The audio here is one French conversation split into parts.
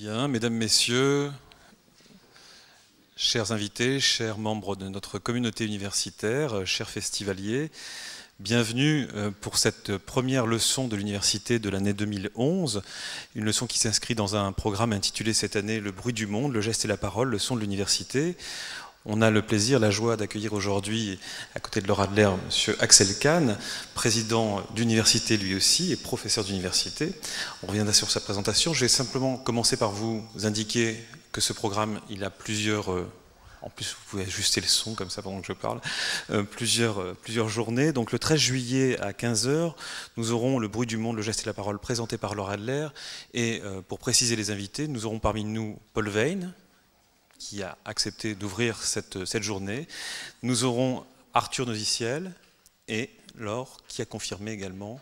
Bien, mesdames, messieurs, chers invités, chers membres de notre communauté universitaire, chers festivaliers, bienvenue pour cette première leçon de l'université de l'année 2011, une leçon qui s'inscrit dans un programme intitulé cette année « Le bruit du monde, le geste et la parole, leçon de l'université ». On a le plaisir, la joie d'accueillir aujourd'hui, à côté de Laura Adler, M. Axel Kahn, président d'université lui aussi et professeur d'université. On reviendra sur sa présentation. Je vais simplement commencer par vous indiquer que ce programme, il a plusieurs... En plus, vous pouvez ajuster le son comme ça pendant que je parle. Plusieurs journées. Donc le 13 juillet à 15 h, nous aurons le bruit du monde, le geste et la parole présenté par Laura Adler. Et pour préciser les invités, nous aurons parmi nous Paul Veyne, qui a accepté d'ouvrir cette journée. Nous aurons Arthur Noziciel et Laure, qui a confirmé également.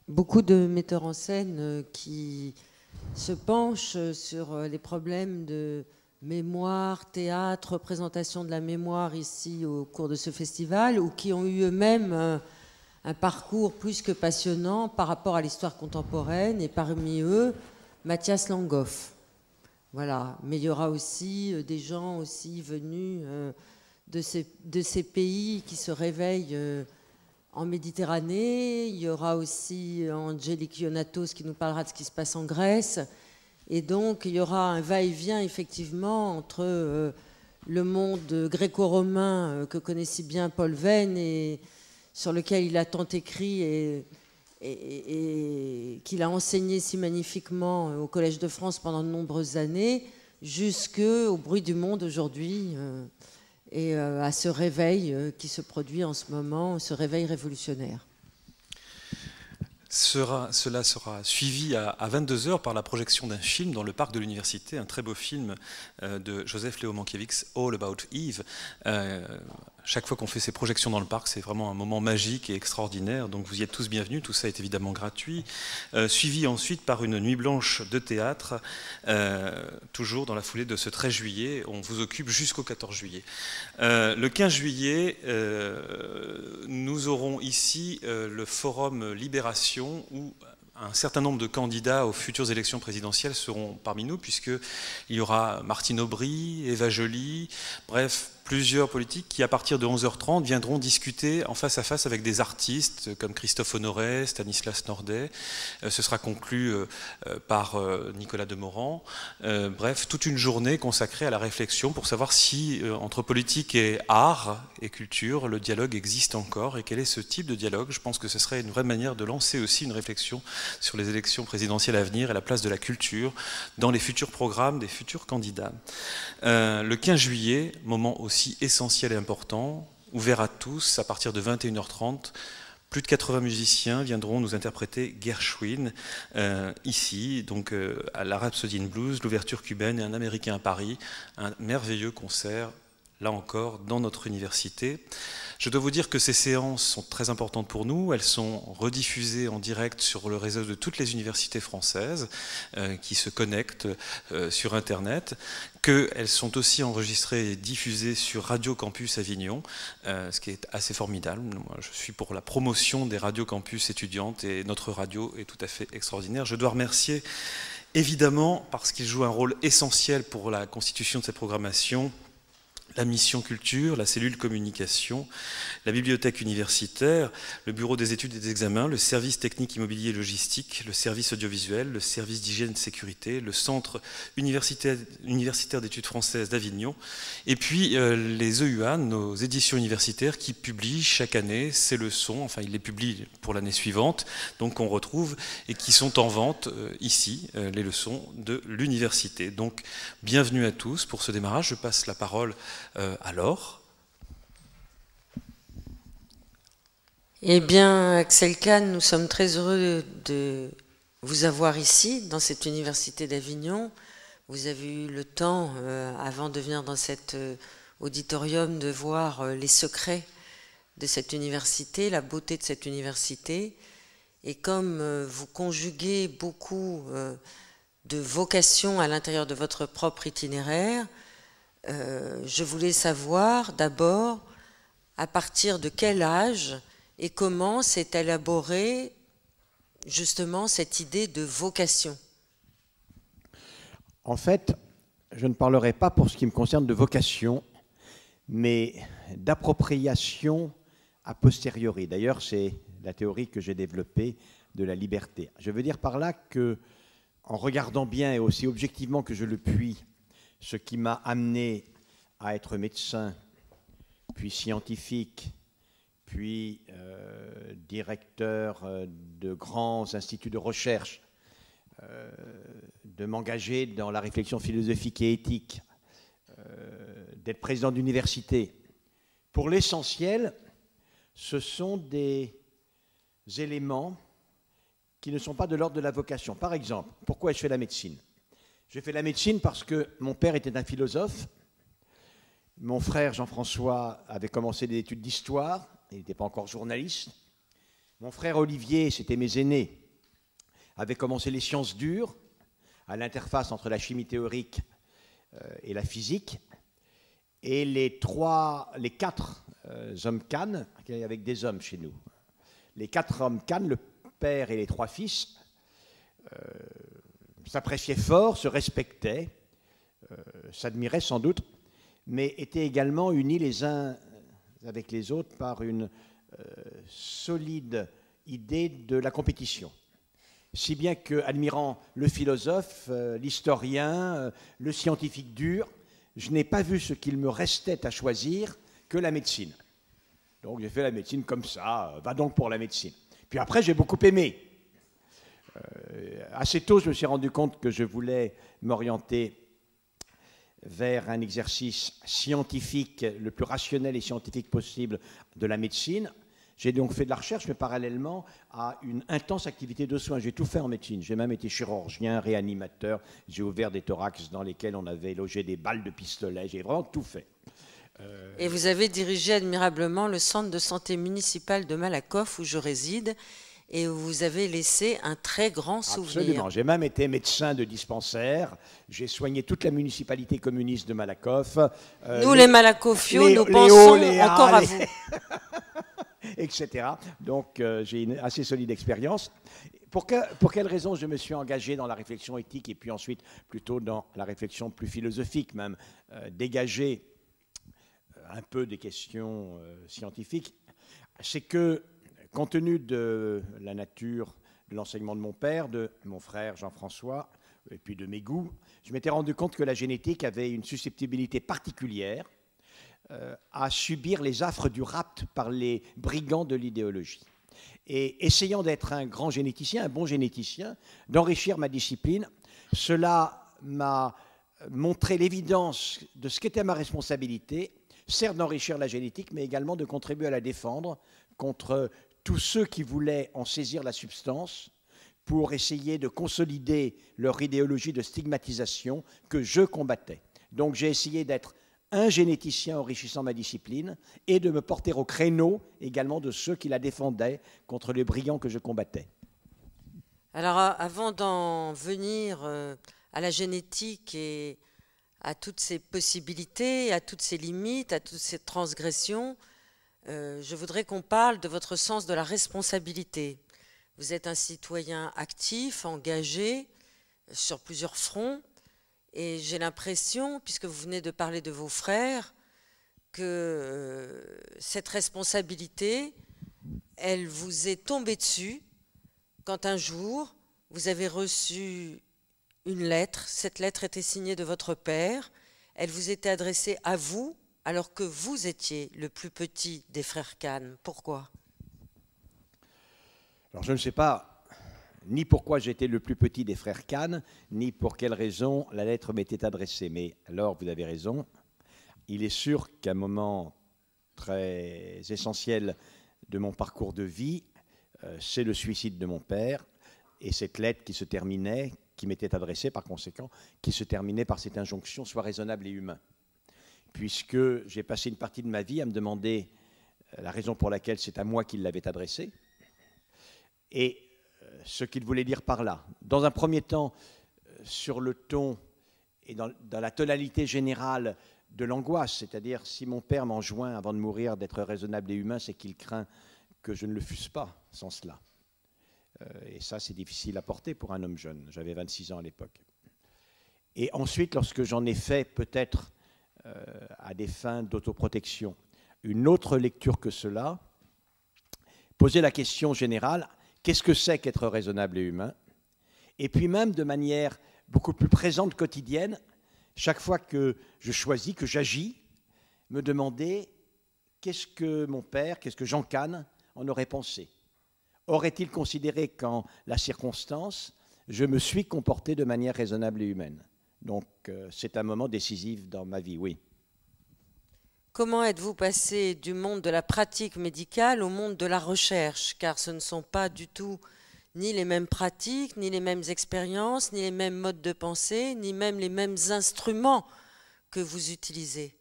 Beaucoup de metteurs en scène qui se penchent sur les problèmes de mémoire, théâtre, représentation de la mémoire ici au cours de ce festival, ou qui ont eu eux-mêmes un parcours plus que passionnant par rapport à l'histoire contemporaine, et parmi eux, Mathias Langhoff. Voilà. Mais il y aura aussi des gens aussi venus de ces pays qui se réveillent en Méditerranée. Il y aura aussi Angélique Ionatos qui nous parlera de ce qui se passe en Grèce. Et donc, il y aura un va-et-vient, effectivement, entre le monde gréco-romain que connaît si bien Paul Veyne et sur lequel il a tant écrit et qu'il a enseigné si magnifiquement au Collège de France pendant de nombreuses années, jusqu'au bruit du monde aujourd'hui et à ce réveil qui se produit en ce moment, ce réveil révolutionnaire. Cela sera suivi à 22 h par la projection d'un film dans le parc de l'université, un très beau film de Joseph Léo Mankiewicz, All About Eve. Chaque fois qu'on fait ces projections dans le parc, c'est vraiment un moment magique et extraordinaire, donc vous y êtes tous bienvenus, tout ça est évidemment gratuit. Suivi ensuite par une nuit blanche de théâtre, toujours dans la foulée de ce 13 juillet, on vous occupe jusqu'au 14 juillet. Le 15 juillet, nous aurons ici le forum Libération, où un certain nombre de candidats aux futures élections présidentielles seront parmi nous, puisqu'il y aura Martine Aubry, Eva Joly, bref, plusieurs politiques qui, à partir de 11 h 30, viendront discuter en face à face avec des artistes comme Christophe Honoré, Stanislas Nordet. Ce sera conclu par Nicolas Demorand. Bref, toute une journée consacrée à la réflexion pour savoir si, entre politique et art et culture, le dialogue existe encore et quel est ce type de dialogue. Je pense que ce serait une vraie manière de lancer aussi une réflexion sur les élections présidentielles à venir et la place de la culture dans les futurs programmes des futurs candidats. Le 15 juillet, moment aussi essentiel et important, ouvert à tous à partir de 21 h 30. Plus de 80 musiciens viendront nous interpréter Gershwin ici, donc à la Rhapsody in Blues, l'ouverture cubaine et un Américain à Paris, un merveilleux concert, là encore, dans notre université. Je dois vous dire que ces séances sont très importantes pour nous. Elles sont rediffusées en direct sur le réseau de toutes les universités françaises qui se connectent sur Internet, qu'elles sont aussi enregistrées et diffusées sur Radio Campus Avignon, ce qui est assez formidable. Moi, je suis pour la promotion des radios campus étudiantes et notre radio est tout à fait extraordinaire. Je dois remercier, évidemment, parce qu'il joue un rôle essentiel pour la constitution de cette programmation, la mission culture, la cellule communication, la bibliothèque universitaire, le bureau des études et des examens, le service technique immobilier et logistique, le service audiovisuel, le service d'hygiène et de sécurité, le centre universitaire d'études françaises d'Avignon, et puis les EUA, nos éditions universitaires, qui publient chaque année ces leçons, enfin ils les publient pour l'année suivante, donc on retrouve, et qui sont en vente ici, les leçons de l'université. Donc bienvenue à tous pour ce démarrage. Je passe la parole alors. Eh bien, Axel Kahn, nous sommes très heureux de vous avoir ici, dans cette université d'Avignon. Vous avez eu le temps, avant de venir dans cet auditorium, de voir les secrets de cette université, la beauté de cette université. Et comme vous conjuguez beaucoup de vocations à l'intérieur de votre propre itinéraire, je voulais savoir d'abord à partir de quel âge et comment s'est élaborée justement cette idée de vocation? En fait, je ne parlerai pas pour ce qui me concerne de vocation, mais d'appropriation a posteriori. D'ailleurs, c'est la théorie que j'ai développée de la liberté. Je veux dire par là que, en regardant bien et aussi objectivement que je le puis, ce qui m'a amené à être médecin, puis scientifique, puis directeur de grands instituts de recherche, de m'engager dans la réflexion philosophique et éthique, d'être président d'université. Pour l'essentiel, ce sont des éléments qui ne sont pas de l'ordre de la vocation. Par exemple, pourquoi ai-je fait la médecine? J'ai fait la médecine parce que mon père était un philosophe, mon frère Jean-François avait commencé des études d'histoire, il n'était pas encore journaliste, mon frère Olivier, c'était mes aînés, avait commencé les sciences dures, à l'interface entre la chimie théorique et la physique, et les quatre hommes Kahn, avec des hommes chez nous, les quatre hommes Kahn, le père et les trois fils, s'appréciaient fort, se respectaient, s'admiraient sans doute, mais étaient également unis les uns avec les autres par une solide idée de la compétition. Si bien que, admirant le philosophe, l'historien, le scientifique dur, je n'ai pas vu ce qu'il me restait à choisir que la médecine. Donc j'ai fait la médecine comme ça, va donc pour la médecine. Puis après, j'ai beaucoup aimé. Assez tôt, je me suis rendu compte que je voulais m'orienter vers un exercice scientifique, le plus rationnel et scientifique possible de la médecine. J'ai donc fait de la recherche, mais parallèlement à une intense activité de soins. J'ai tout fait en médecine. J'ai même été chirurgien, réanimateur. J'ai ouvert des thorax dans lesquels on avait logé des balles de pistolet. J'ai vraiment tout fait. Et vous avez dirigé admirablement le centre de santé municipal de Malakoff, où je réside, et où vous avez laissé un très grand souvenir. Absolument. J'ai même été médecin de dispensaire. J'ai soigné toute la municipalité communiste de Malakoff. Nous, les Malakoffiaux, nous pensons encore à vous. Etc. Donc, j'ai une assez solide expérience. Pour quelle raison je me suis engagé dans la réflexion éthique et puis ensuite plutôt dans la réflexion plus philosophique même, dégager un peu des questions scientifiques, c'est que, compte tenu de la nature de l'enseignement de mon père, de mon frère Jean-François, et puis de mes goûts, je m'étais rendu compte que la génétique avait une susceptibilité particulière à subir les affres du rapt par les brigands de l'idéologie. Et essayant d'être un grand généticien, un bon généticien, d'enrichir ma discipline, cela m'a montré l'évidence de ce qu'était ma responsabilité, certes d'enrichir la génétique, mais également de contribuer à la défendre contre tous ceux qui voulaient en saisir la substance pour essayer de consolider leur idéologie de stigmatisation que je combattais. Donc j'ai essayé d'être un généticien enrichissant ma discipline et de me porter au créneau également de ceux qui la défendaient contre les brillants que je combattais. Alors avant d'en venir à la génétique et à toutes ses possibilités, à toutes ses limites, à toutes ses transgressions, je voudrais qu'on parle de votre sens de la responsabilité. Vous êtes un citoyen actif, engagé sur plusieurs fronts, et j'ai l'impression, puisque vous venez de parler de vos frères, que cette responsabilité, elle vous est tombée dessus quand un jour, vous avez reçu une lettre. Cette lettre était signée de votre père. Elle vous était adressée à vous, alors que vous étiez le plus petit des frères Kahn. Pourquoi? Alors je ne sais pas ni pourquoi j'étais le plus petit des frères Kahn, ni pour quelle raison la lettre m'était adressée. Mais alors, vous avez raison, il est sûr qu'à un moment très essentiel de mon parcours de vie, c'est le suicide de mon père, et cette lettre qui se terminait, qui m'était adressée par conséquent, qui se terminait par cette injonction « Sois raisonnable et humain ». Puisque j'ai passé une partie de ma vie à me demander la raison pour laquelle c'est à moi qu'il l'avait adressée, et ce qu'il voulait dire par là. Dans un premier temps, sur le ton et dans la tonalité générale de l'angoisse, c'est-à-dire si mon père m'enjoint avant de mourir d'être raisonnable et humain, c'est qu'il craint que je ne le fusse pas sans cela. Et ça, c'est difficile à porter pour un homme jeune. J'avais 26 ans à l'époque. Et ensuite, lorsque j'en ai fait peut-être à des fins d'autoprotection, une autre lecture que cela, poser la question générale, qu'est-ce que c'est qu'être raisonnable et humain? Et puis même de manière beaucoup plus présente, quotidienne, chaque fois que je choisis, que j'agis, me demander qu'est-ce que mon père, qu'est-ce que Jean Kahn en aurait pensé? Aurait-il considéré qu'en la circonstance, je me suis comporté de manière raisonnable et humaine? Donc c'est un moment décisif dans ma vie, oui. Comment êtes-vous passé du monde de la pratique médicale au monde de la recherche? Car ce ne sont pas du tout ni les mêmes pratiques, ni les mêmes expériences, ni les mêmes modes de pensée, ni même les mêmes instruments que vous utilisez.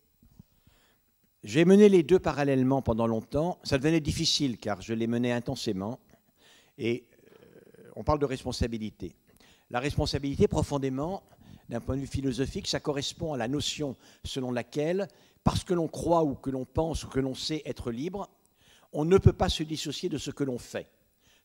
J'ai mené les deux parallèlement pendant longtemps. Ça devenait difficile car je les menais intensément. Et on parle de responsabilité. La responsabilité, profondément, d'un point de vue philosophique, ça correspond à la notion selon laquelle, parce que l'on croit ou que l'on pense ou que l'on sait être libre, on ne peut pas se dissocier de ce que l'on fait.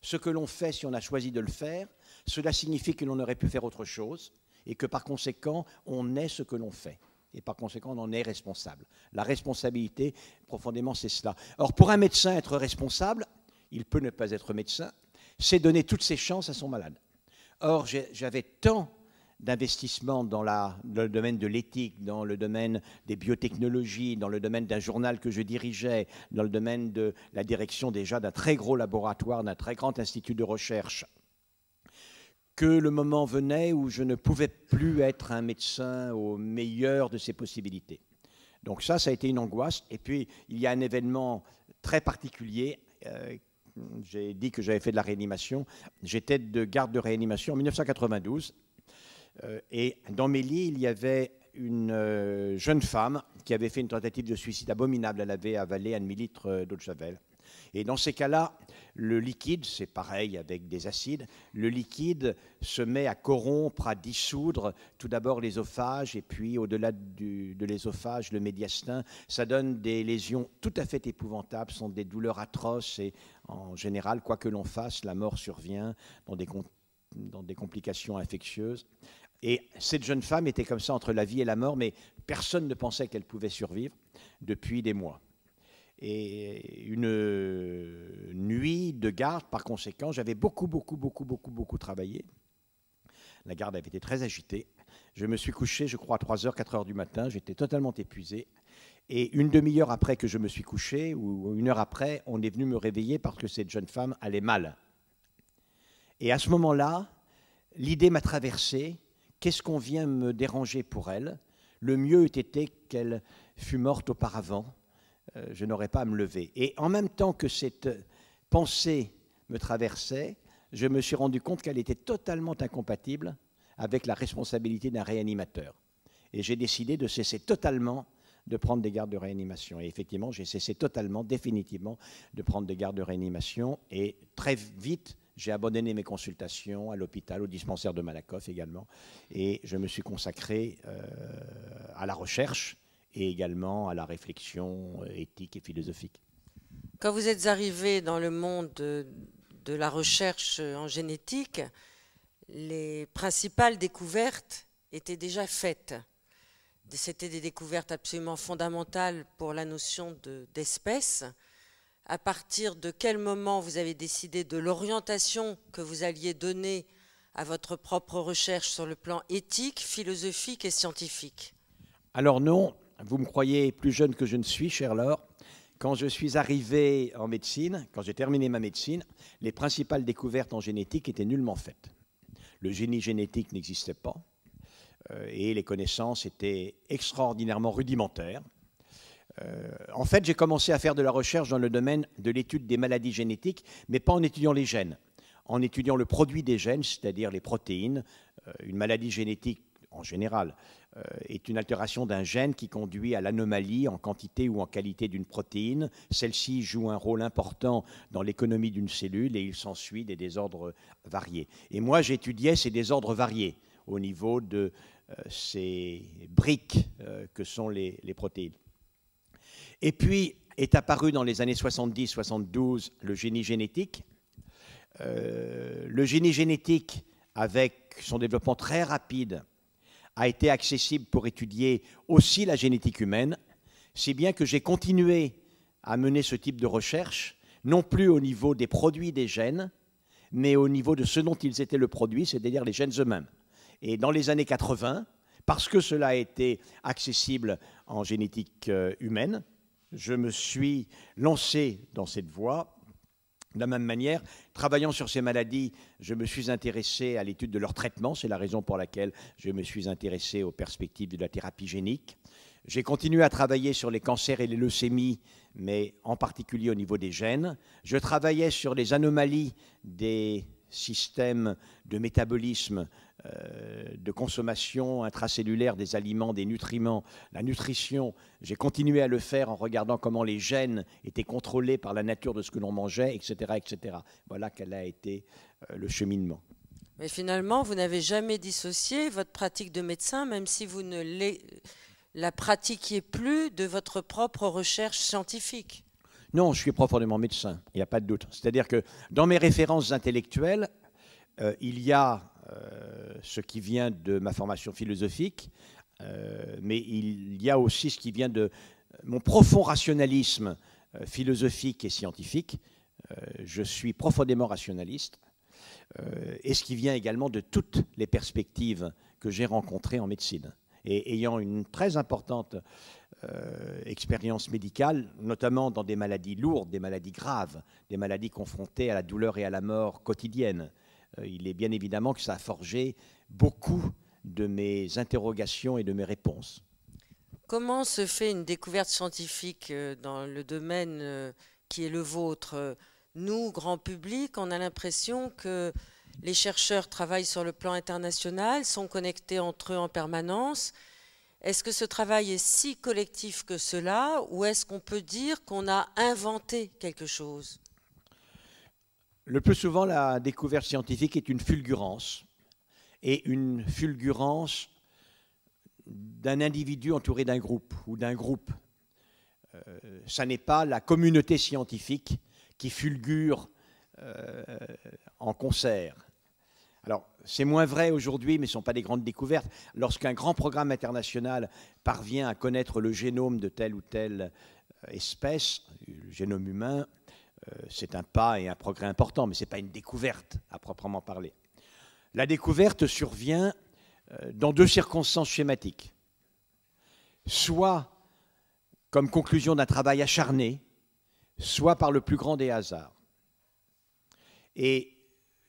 Ce que l'on fait, si on a choisi de le faire, cela signifie que l'on aurait pu faire autre chose et que par conséquent, on est ce que l'on fait. Et par conséquent, on en est responsable. La responsabilité, profondément, c'est cela. Or, pour un médecin, être responsable, il peut ne pas être médecin, c'est donner toutes ses chances à son malade. Or, j'avais tant d'investissement dans le domaine de l'éthique, dans le domaine des biotechnologies, dans le domaine d'un journal que je dirigeais, dans le domaine de la direction déjà d'un très gros laboratoire, d'un très grand institut de recherche, que le moment venait où je ne pouvais plus être un médecin au meilleur de ses possibilités. Donc ça a été une angoisse. Et puis, il y a un événement très particulier. J'ai dit que j'avais fait de la réanimation. J'étais de garde de réanimation en 1992. Et dans mes lits, il y avait une jeune femme qui avait fait une tentative de suicide abominable. Elle avait avalé 1 demi-litre d'eau de Javel. Et dans ces cas-là, le liquide, c'est pareil avec des acides, le liquide se met à corrompre, à dissoudre tout d'abord l'ésophage et puis au-delà de l'ésophage, le médiastin. Ça donne des lésions tout à fait épouvantables, ce sont des douleurs atroces et en général, quoi que l'on fasse, la mort survient dans des complications infectieuses. Et cette jeune femme était comme ça entre la vie et la mort, mais personne ne pensait qu'elle pouvait survivre depuis des mois. Et une nuit de garde, par conséquent, j'avais beaucoup travaillé. La garde avait été très agitée. Je me suis couché, je crois, à 3h, 4h du matin. J'étais totalement épuisé. Et une demi-heure après que je me suis couché, ou 1 heure après, on est venu me réveiller parce que cette jeune femme allait mal. Et à ce moment-là, l'idée m'a traversé. Qu'est-ce qu'on vient me déranger pour elle? Le mieux eût été qu'elle fût morte auparavant. Je n'aurais pas à me lever. Et en même temps que cette pensée me traversait, je me suis rendu compte qu'elle était totalement incompatible avec la responsabilité d'un réanimateur. Et j'ai décidé de cesser totalement de prendre des gardes de réanimation. Et effectivement, j'ai cessé totalement, définitivement, de prendre des gardes de réanimation. Et très vite, j'ai abandonné mes consultations à l'hôpital, au dispensaire de Malakoff également. Et je me suis consacré à la recherche et également à la réflexion éthique et philosophique. Quand vous êtes arrivé dans le monde de la recherche en génétique, les principales découvertes étaient déjà faites. C'était des découvertes absolument fondamentales pour la notion d'espèce. À partir de quel moment vous avez décidé de l'orientation que vous alliez donner à votre propre recherche sur le plan éthique, philosophique et scientifique? Alors non. Vous me croyez plus jeune que je ne suis, cher Laure. Quand je suis arrivé en médecine, quand j'ai terminé ma médecine, les principales découvertes en génétique étaient nullement faites. Le génie génétique n'existait pas et les connaissances étaient extraordinairement rudimentaires. En fait, j'ai commencé à faire de la recherche dans le domaine de l'étude des maladies génétiques, mais pas en étudiant les gènes, en étudiant le produit des gènes, c'est-à-dire les protéines. Une maladie génétique, en général, est une altération d'un gène qui conduit à l'anomalie en quantité ou en qualité d'une protéine. Celle-ci joue un rôle important dans l'économie d'une cellule et il s'ensuit des désordres variés. Et moi, j'étudiais ces désordres variés au niveau de ces briques que sont les protéines. Et puis est apparu dans les années 70-72 le génie génétique, Le génie génétique, avec son développement très rapide, a été accessible pour étudier aussi la génétique humaine, si bien que j'ai continué à mener ce type de recherche, non plus au niveau des produits des gènes, mais au niveau de ce dont ils étaient le produit, c'est-à-dire les gènes eux-mêmes. Et dans les années 80, parce que cela a été accessible en génétique humaine, je me suis lancé dans cette voie. De la même manière, travaillant sur ces maladies, je me suis intéressé à l'étude de leur traitement. C'est la raison pour laquelle je me suis intéressé aux perspectives de la thérapie génique. J'ai continué à travailler sur les cancers et les leucémies, mais en particulier au niveau des gènes. Je travaillais sur les anomalies des systèmes de métabolisme, de consommation intracellulaire des aliments, des nutriments, la nutrition. J'ai continué à le faire en regardant comment les gènes étaient contrôlés par la nature de ce que l'on mangeait, etc., etc. Voilà quel a été le cheminement. Mais finalement, vous n'avez jamais dissocié votre pratique de médecin, même si vous ne la pratiquiez plus, de votre propre recherche scientifique. Non, je suis profondément médecin, il n'y a pas de doute. C'est-à-dire que dans mes références intellectuelles, il y a ce qui vient de ma formation philosophique, mais il y a aussi ce qui vient de mon profond rationalisme philosophique et scientifique. Je suis profondément rationaliste, et ce qui vient également de toutes les perspectives que j'ai rencontrées en médecine. Et ayant une très importante expérience médicale, notamment dans des maladies lourdes, des maladies graves, des maladies confrontées à la douleur et à la mort quotidienne, il est bien évidemment que ça a forgé beaucoup de mes interrogations et de mes réponses. Comment se fait une découverte scientifique dans le domaine qui est le vôtre? Nous, grand public, on a l'impression que les chercheurs travaillent sur le plan international, sont connectés entre eux en permanence. Est-ce que ce travail est si collectif que cela, ou est-ce qu'on peut dire qu'on a inventé quelque chose? Le plus souvent, la découverte scientifique est une fulgurance, et une fulgurance d'un individu entouré d'un groupe, ou d'un groupe. Ça n'est pas la communauté scientifique qui fulgure en concert. Alors, c'est moins vrai aujourd'hui, mais ce ne sont pas des grandes découvertes. Lorsqu'un grand programme international parvient à connaître le génome de telle ou telle espèce, le génome humain, c'est un pas et un progrès important, mais ce n'est pas une découverte à proprement parler. La découverte survient dans deux circonstances schématiques. Soit comme conclusion d'un travail acharné, soit par le plus grand des hasards. Et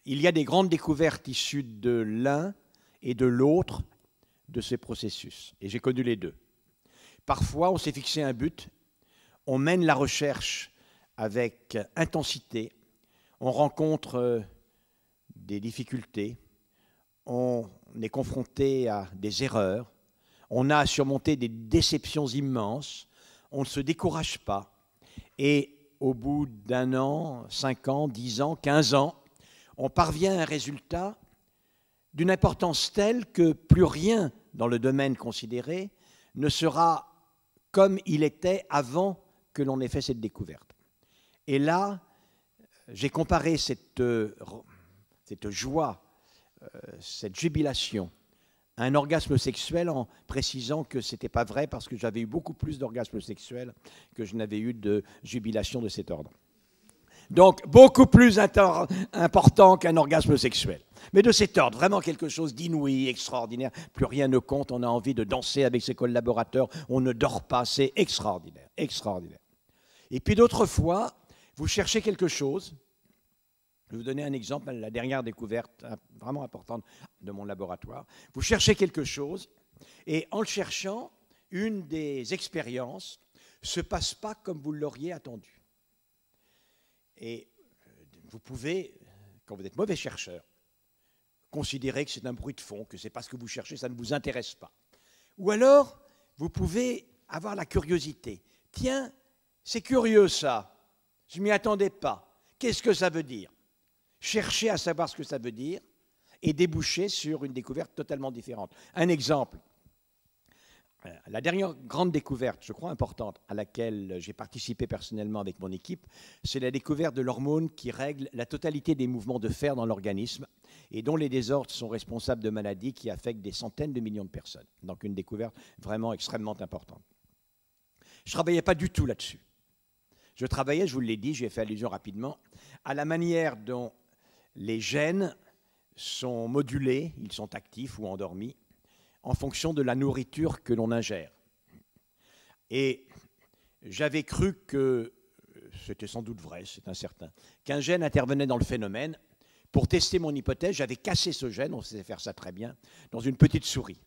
il y a des grandes découvertes issues de l'un et de l'autre de ces processus. Et j'ai connu les deux. Parfois, on s'est fixé un but, on mène la recherche avec intensité, on rencontre des difficultés, on est confronté à des erreurs, on a à surmonter des déceptions immenses, on ne se décourage pas. Et au bout d'un an, 5 ans, 10 ans, 15 ans, on parvient à un résultat d'une importance telle que plus rien dans le domaine considéré ne sera comme il était avant que l'on ait fait cette découverte. Et là, j'ai comparé cette joie, cette jubilation à un orgasme sexuel en précisant que ce n'était pas vrai parce que j'avais eu beaucoup plus d'orgasmes sexuels que je n'avais eu de jubilation de cet ordre. Donc, beaucoup plus important qu'un orgasme sexuel. Mais de cet ordre, vraiment quelque chose d'inouï, extraordinaire. Plus rien ne compte, on a envie de danser avec ses collaborateurs, on ne dort pas, c'est extraordinaire, extraordinaire. Et puis d'autres fois, vous cherchez quelque chose. Je vais vous donner un exemple, la dernière découverte vraiment importante de mon laboratoire. Vous cherchez quelque chose, et en le cherchant, une des expériences ne se passe pas comme vous l'auriez attendu. Et vous pouvez, quand vous êtes mauvais chercheur, considérer que c'est un bruit de fond, que ce n'est pas ce que vous cherchez, ça ne vous intéresse pas. Ou alors, vous pouvez avoir la curiosité. Tiens, c'est curieux ça, je ne m'y attendais pas. Qu'est-ce que ça veut dire? Chercher à savoir ce que ça veut dire et déboucher sur une découverte totalement différente. Un exemple. La dernière grande découverte, je crois importante, à laquelle j'ai participé personnellement avec mon équipe, c'est la découverte de l'hormone qui règle la totalité des mouvements de fer dans l'organisme et dont les désordres sont responsables de maladies qui affectent des centaines de millions de personnes. Donc une découverte vraiment extrêmement importante. Je ne travaillais pas du tout là-dessus. Je travaillais, je vous l'ai dit, j'ai fait allusion rapidement, à la manière dont les gènes sont modulés, ils sont actifs ou endormis, en fonction de la nourriture que l'on ingère. Et j'avais cru que, c'était sans doute vrai, c'est incertain, qu'un gène intervenait dans le phénomène. Pour tester mon hypothèse, j'avais cassé ce gène, on sait faire ça très bien, dans une petite souris.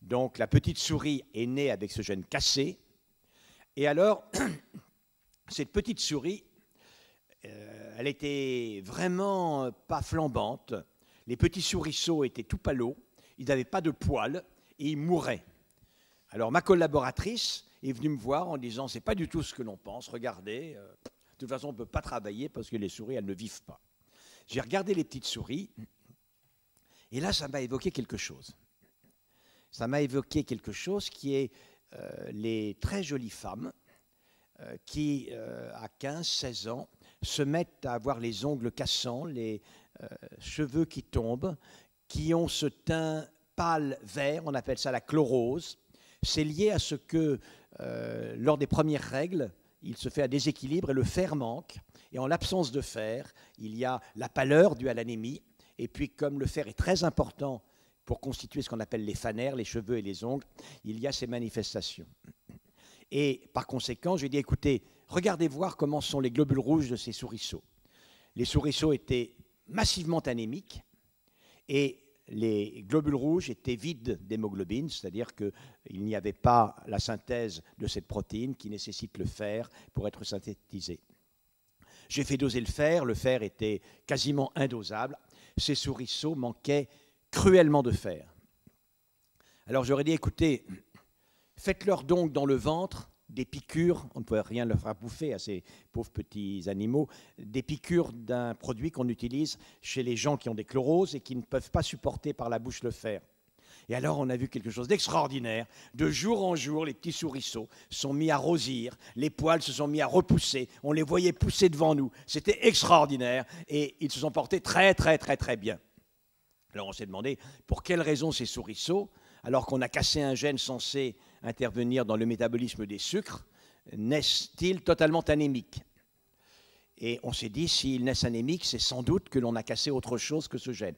Donc la petite souris est née avec ce gène cassé. Et alors, cette petite souris, elle était vraiment pas flambante. Les petits souriceaux étaient tout palos. Ils n'avaient pas de poils et ils mouraient. Alors ma collaboratrice est venue me voir en disant « c'est pas du tout ce que l'on pense, regardez, de toute façon on ne peut pas travailler parce que les souris elles ne vivent pas ». J'ai regardé les petites souris et là ça m'a évoqué quelque chose. Ça m'a évoqué quelque chose qui est les très jolies femmes qui à 15-16 ans se mettent à avoir les ongles cassants, les cheveux qui tombent, qui ont ce teint pâle vert, on appelle ça la chlorose. C'est lié à ce que, lors des premières règles, il se fait un déséquilibre et le fer manque. Et en l'absence de fer, il y a la pâleur due à l'anémie. Et puis, comme le fer est très important pour constituer ce qu'on appelle les fanères, les cheveux et les ongles, il y a ces manifestations. Et par conséquent, j'ai dit, écoutez, regardez voir comment sont les globules rouges de ces souriceaux. Les souriceaux étaient massivement anémiques. Et les globules rouges étaient vides d'hémoglobine, c'est-à-dire qu'il n'y avait pas la synthèse de cette protéine qui nécessite le fer pour être synthétisé. J'ai fait doser le fer était quasiment indosable. Ces souriceaux manquaient cruellement de fer. Alors j'aurais dit, écoutez, faites-leur donc dans le ventre des piqûres, on ne pouvait rien leur faire bouffer à ces pauvres petits animaux, des piqûres d'un produit qu'on utilise chez les gens qui ont des chloroses et qui ne peuvent pas supporter par la bouche le fer. Et alors on a vu quelque chose d'extraordinaire. De jour en jour, les petits souriceaux sont mis à rosir, les poils se sont mis à repousser, on les voyait pousser devant nous. C'était extraordinaire et ils se sont portés très très très très bien. Alors on s'est demandé pour quelles raisons ces souriceaux, alors qu'on a cassé un gène censé intervenir dans le métabolisme des sucres, naissent-ils totalement anémiques? Et on s'est dit, s'ils naissent anémiques, c'est sans doute que l'on a cassé autre chose que ce gène.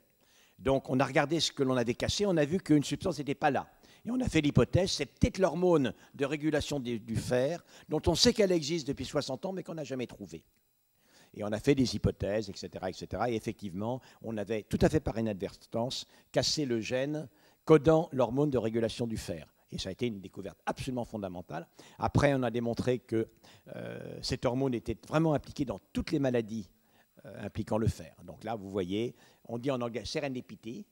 Donc on a regardé ce que l'on avait cassé, on a vu qu'une substance n'était pas là. Et on a fait l'hypothèse, c'est peut-être l'hormone de régulation du fer, dont on sait qu'elle existe depuis 60 ans, mais qu'on n'a jamais trouvée. Et on a fait des hypothèses, etc., etc. Et effectivement, on avait tout à fait par inadvertance cassé le gène codant l'hormone de régulation du fer. Et ça a été une découverte absolument fondamentale. Après, on a démontré que cette hormone était vraiment impliquée dans toutes les maladies impliquant le fer. Donc là, vous voyez, on dit en anglais serendipity,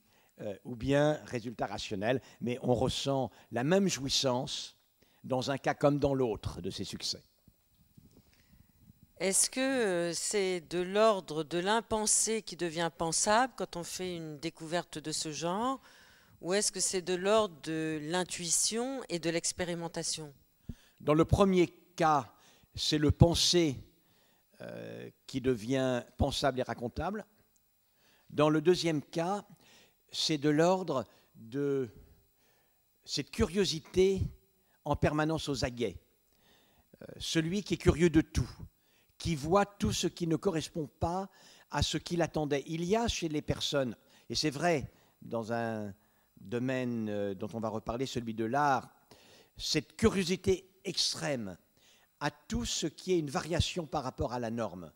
ou bien résultat rationnel, mais on ressent la même jouissance dans un cas comme dans l'autre de ces succès. Est-ce que c'est de l'ordre de l'impensé qui devient pensable quand on fait une découverte de ce genre, ou est-ce que c'est de l'ordre de l'intuition et de l'expérimentation? Dans le premier cas, c'est le pensé qui devient pensable et racontable. Dans le deuxième cas, c'est de l'ordre de cette curiosité en permanence aux aguets. Celui qui est curieux de tout, qui voit tout ce qui ne correspond pas à ce qu'il attendait. Il y a chez les personnes, et c'est vrai dans un domaine dont on va reparler, celui de l'art, cette curiosité extrême à tout ce qui est une variation par rapport à la norme.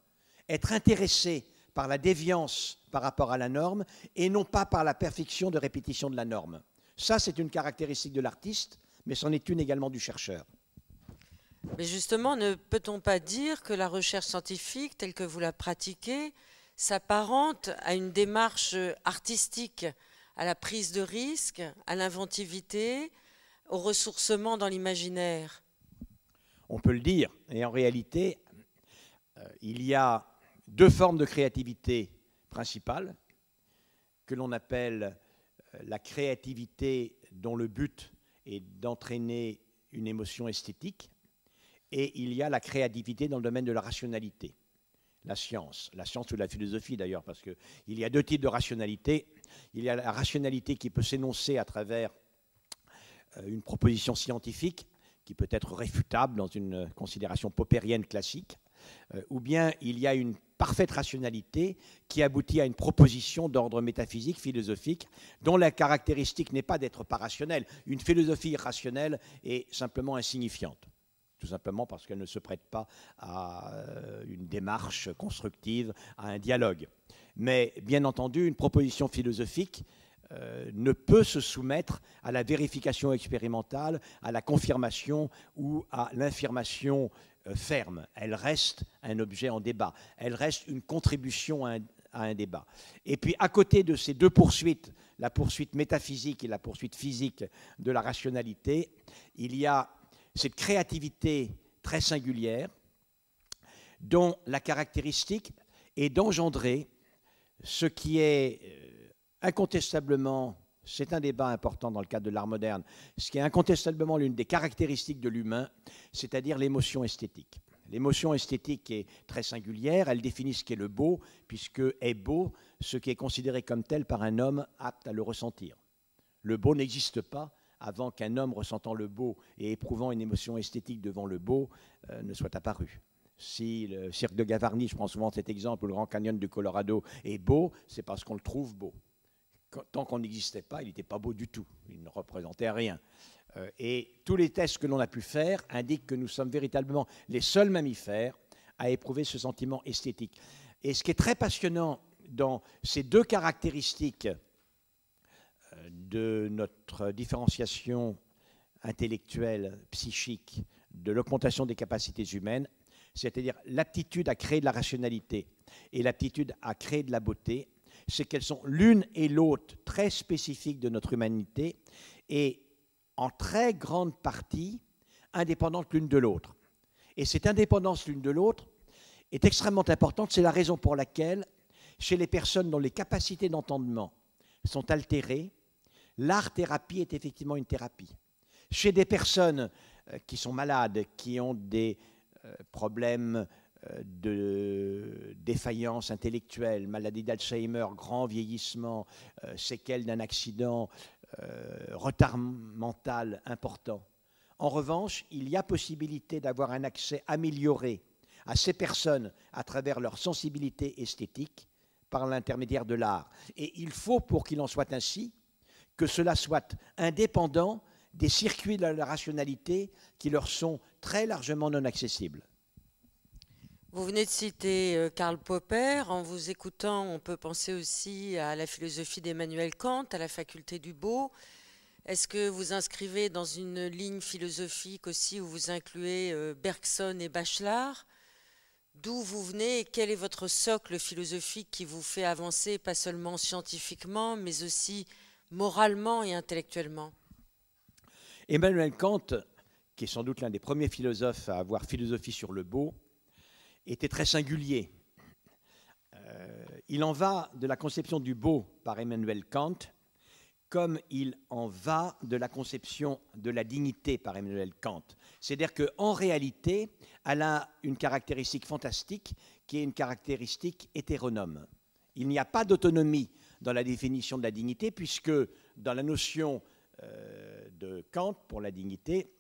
Être intéressé par la déviance par rapport à la norme et non pas par la perfection de répétition de la norme. Ça, c'est une caractéristique de l'artiste, mais c'en est une également du chercheur. Mais justement, ne peut-on pas dire que la recherche scientifique, telle que vous la pratiquez, s'apparente à une démarche artistique, à la prise de risque, à l'inventivité, au ressourcement dans l'imaginaire? On peut le dire, et en réalité, il y a deux formes de créativité principales que l'on appelle la créativité dont le but et d'entraîner une émotion esthétique, et il y a la créativité dans le domaine de la rationalité. La science ou la philosophie d'ailleurs, parce qu'il y a deux types de rationalité. Il y a la rationalité qui peut s'énoncer à travers une proposition scientifique, qui peut être réfutable dans une considération poppérienne classique, ou bien il y a une parfaite rationalité qui aboutit à une proposition d'ordre métaphysique, philosophique, dont la caractéristique n'est pas d'être pas rationnelle. Une philosophie rationnelle est simplement insignifiante, tout simplement parce qu'elle ne se prête pas à une démarche constructive, à un dialogue. Mais bien entendu, une proposition philosophique ne peut se soumettre à la vérification expérimentale, à la confirmation ou à l'infirmation ferme. Elle reste un objet en débat. Elle reste une contribution à un débat. Et puis, à côté de ces deux poursuites, la poursuite métaphysique et la poursuite physique de la rationalité, il y a cette créativité très singulière dont la caractéristique est d'engendrer ce qui est incontestablement, c'est un débat important dans le cadre de l'art moderne, ce qui est incontestablement l'une des caractéristiques de l'humain, c'est-à-dire l'émotion esthétique. L'émotion esthétique est très singulière, elle définit ce qu'est le beau, puisque est beau ce qui est considéré comme tel par un homme apte à le ressentir. Le beau n'existe pas avant qu'un homme ressentant le beau et éprouvant une émotion esthétique devant le beau ne soit apparu. Si le cirque de Gavarnie, je prends souvent cet exemple, ou le Grand Canyon du Colorado est beau, c'est parce qu'on le trouve beau. Tant qu'on n'existait pas, il n'était pas beau du tout, il ne représentait rien. Et tous les tests que l'on a pu faire indiquent que nous sommes véritablement les seuls mammifères à éprouver ce sentiment esthétique. Et ce qui est très passionnant dans ces deux caractéristiques de notre différenciation intellectuelle, psychique, de l'augmentation des capacités humaines, c'est-à-dire l'aptitude à créer de la rationalité et l'aptitude à créer de la beauté, c'est qu'elles sont l'une et l'autre très spécifiques de notre humanité et en très grande partie indépendantes l'une de l'autre. Et cette indépendance l'une de l'autre est extrêmement importante. C'est la raison pour laquelle, chez les personnes dont les capacités d'entendement sont altérées, l'art-thérapie est effectivement une thérapie. Chez des personnes qui sont malades, qui ont des problèmes de défaillance intellectuelle, maladie d'Alzheimer, grand vieillissement, séquelles d'un accident, retard mental important. En revanche, il y a possibilité d'avoir un accès amélioré à ces personnes à travers leur sensibilité esthétique par l'intermédiaire de l'art. Et il faut, pour qu'il en soit ainsi, que cela soit indépendant des circuits de la rationalité qui leur sont très largement non accessibles. Vous venez de citer Karl Popper. En vous écoutant, on peut penser aussi à la philosophie d'Emmanuel Kant, à la faculté du beau. Est-ce que vous inscrivez dans une ligne philosophique aussi où vous incluez Bergson et Bachelard? D'où vous venez et quel est votre socle philosophique qui vous fait avancer, pas seulement scientifiquement, mais aussi moralement et intellectuellement? Emmanuel Kant, qui est sans doute l'un des premiers philosophes à avoir philosophie sur le beau, était très singulier. Il en va de la conception du beau par Emmanuel Kant comme il en va de la conception de la dignité par Emmanuel Kant. C'est-à-dire qu'en réalité, elle a une caractéristique fantastique qui est une caractéristique hétéronome. Il n'y a pas d'autonomie dans la définition de la dignité puisque dans la notion de Kant pour la dignité,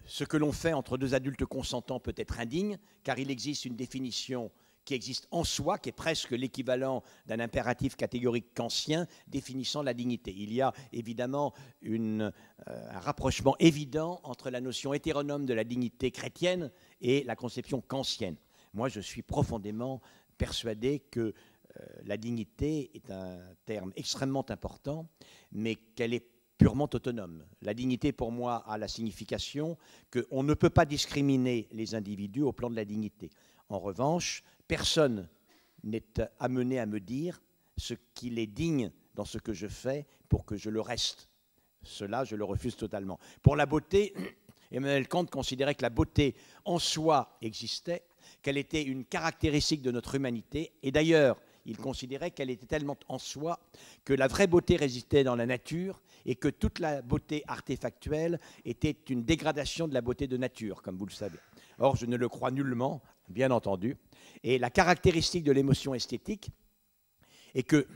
ce que l'on fait entre deux adultes consentants peut être indigne, car il existe une définition qui existe en soi, qui est presque l'équivalent d'un impératif catégorique kantien définissant la dignité. Il y a évidemment un rapprochement évident entre la notion hétéronome de la dignité chrétienne et la conception kantienne. Moi, je suis profondément persuadé que la dignité est un terme extrêmement important, mais qu'elle est purement autonome. La dignité, pour moi, a la signification qu'on ne peut pas discriminer les individus au plan de la dignité. En revanche, personne n'est amené à me dire ce qu'il est digne dans ce que je fais pour que je le reste. Cela, je le refuse totalement. Pour la beauté, Emmanuel Kant considérait que la beauté en soi existait, qu'elle était une caractéristique de notre humanité. Et d'ailleurs, Il considérait qu'elle était tellement en soi que la vraie beauté résidait dans la nature et que toute la beauté artefactuelle était une dégradation de la beauté de nature, comme vous le savez. Or, je ne le crois nullement, bien entendu. Et la caractéristique de l'émotion esthétique est que,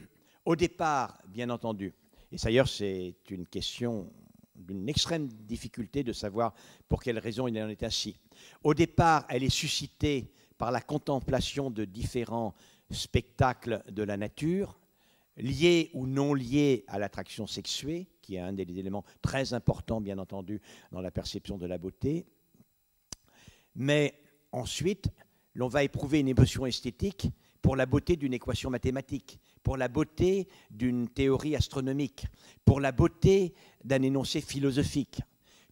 au départ, bien entendu, et d'ailleurs c'est une question d'une extrême difficulté de savoir pour quelles raisons il en est ainsi. Au départ, elle est suscitée par la contemplation de différents spectacles de la nature, liés ou non liés à l'attraction sexuée, qui est un des éléments très importants, bien entendu, dans la perception de la beauté. Mais ensuite, l'on va éprouver une émotion esthétique pour la beauté d'une équation mathématique, pour la beauté d'une théorie astronomique, pour la beauté d'un énoncé philosophique,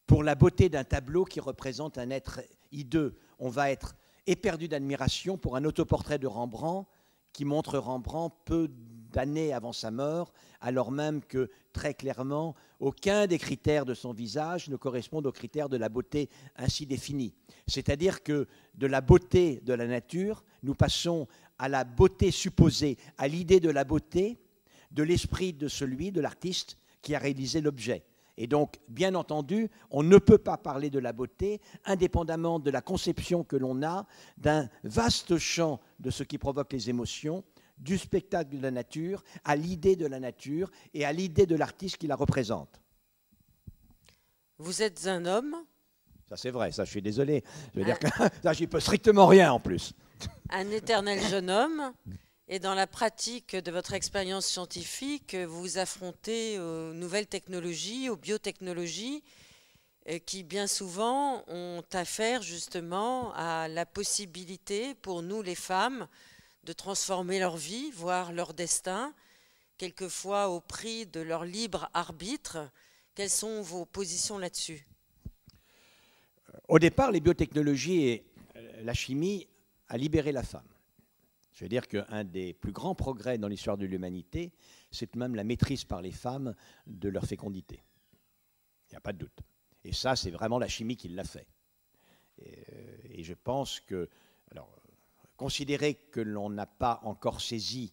pour la beauté d'un tableau qui représente un être hideux. On va être éperdu d'admiration pour un autoportrait de Rembrandt qui montre Rembrandt peu d'années avant sa mort, alors même que, très clairement, aucun des critères de son visage ne correspond aux critères de la beauté ainsi définie. C'est-à-dire que de la beauté de la nature, nous passons à la beauté supposée, à l'idée de la beauté, de l'esprit de celui, de l'artiste, qui a réalisé l'objet. Et donc, bien entendu, on ne peut pas parler de la beauté indépendamment de la conception que l'on a d'un vaste champ de ce qui provoque les émotions, du spectacle de la nature, à l'idée de la nature et à l'idée de l'artiste qui la représente. Vous êtes un homme? Ça c'est vrai, ça je suis désolé. Je veux dire que ça j'y peux strictement rien en plus. Un éternel jeune homme. Et dans la pratique de votre expérience scientifique, vous vous affrontez aux nouvelles technologies, aux biotechnologies, qui bien souvent ont affaire justement à la possibilité pour nous les femmes de transformer leur vie, voire leur destin, quelquefois au prix de leur libre arbitre. Quelles sont vos positions là-dessus? Au départ, les biotechnologies et la chimie a libéré la femme. Je veux dire qu'un des plus grands progrès dans l'histoire de l'humanité, c'est même la maîtrise par les femmes de leur fécondité. Il n'y a pas de doute. Et ça, c'est vraiment la chimie qui l'a fait. Et je pense que, alors, considérer que l'on n'a pas encore saisi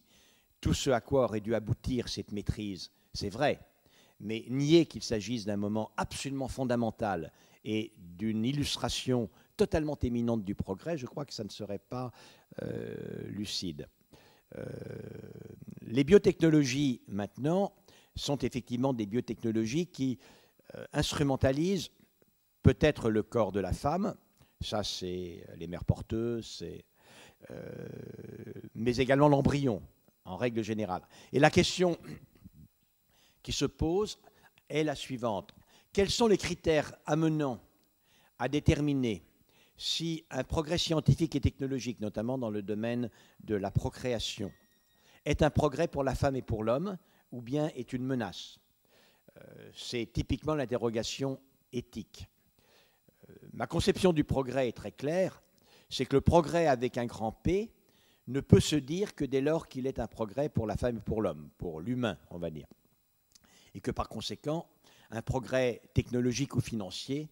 tout ce à quoi aurait dû aboutir cette maîtrise, c'est vrai. Mais nier qu'il s'agisse d'un moment absolument fondamental et d'une illustration totalement éminente du progrès, je crois que ça ne serait pas lucide. Les biotechnologies, maintenant, sont effectivement des biotechnologies qui instrumentalisent peut-être le corps de la femme, ça c'est les mères porteuses, mais également l'embryon, en règle générale. Et la question qui se pose est la suivante. Quels sont les critères amenant à déterminer si un progrès scientifique et technologique, notamment dans le domaine de la procréation, est un progrès pour la femme et pour l'homme, ou bien est une menace? C'est typiquement l'interrogation éthique. Ma conception du progrès est très claire, c'est que le progrès avec un grand P ne peut se dire que dès lors qu'il est un progrès pour la femme et pour l'homme, pour l'humain, on va dire. Et que par conséquent, un progrès technologique ou financier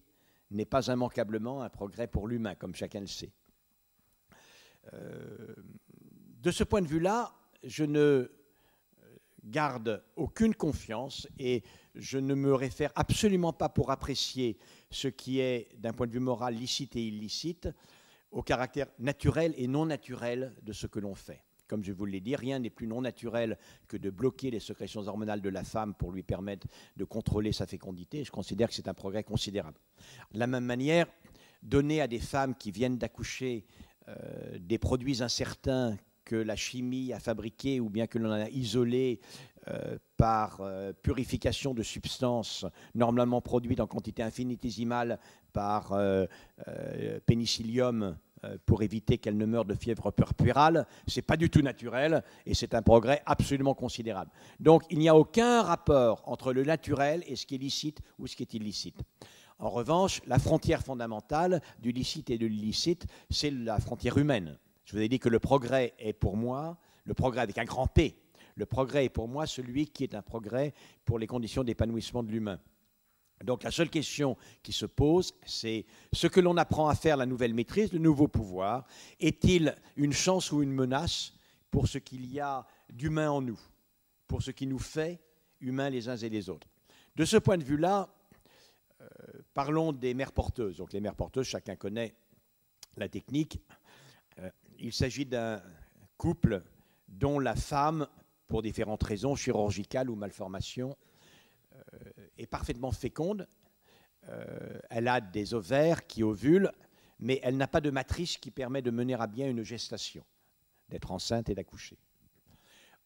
n'est pas immanquablement un progrès pour l'humain, comme chacun le sait. De ce point de vue-là, je ne garde aucune confiance et je ne me réfère absolument pas pour apprécier ce qui est, d'un point de vue moral, licite et illicite, au caractère naturel et non naturel de ce que l'on fait. Comme je vous l'ai dit, rien n'est plus non naturel que de bloquer les sécrétions hormonales de la femme pour lui permettre de contrôler sa fécondité. Je considère que c'est un progrès considérable. De la même manière, donner à des femmes qui viennent d'accoucher des produits incertains que la chimie a fabriqués ou bien que l'on a isolés par purification de substances normalement produites en quantité infinitésimale par pénicillium pour éviter qu'elle ne meure de fièvre puerpérale, ce n'est pas du tout naturel et c'est un progrès absolument considérable. Donc il n'y a aucun rapport entre le naturel et ce qui est licite ou ce qui est illicite. En revanche, la frontière fondamentale du licite et de l'illicite, c'est la frontière humaine. Je vous ai dit que le progrès est pour moi, le progrès avec un grand P, le progrès est pour moi celui qui est un progrès pour les conditions d'épanouissement de l'humain. Donc la seule question qui se pose, c'est ce que l'on apprend à faire, la nouvelle maîtrise, le nouveau pouvoir, est-il une chance ou une menace pour ce qu'il y a d'humain en nous, pour ce qui nous fait humains les uns et les autres. De ce point de vue-là, parlons des mères porteuses. Donc les mères porteuses, chacun connaît la technique. Il s'agit d'un couple dont la femme, pour différentes raisons, chirurgicales ou malformations, est parfaitement féconde. Elle a des ovaires qui ovulent, mais elle n'a pas de matrice qui permet de mener à bien une gestation, d'être enceinte et d'accoucher.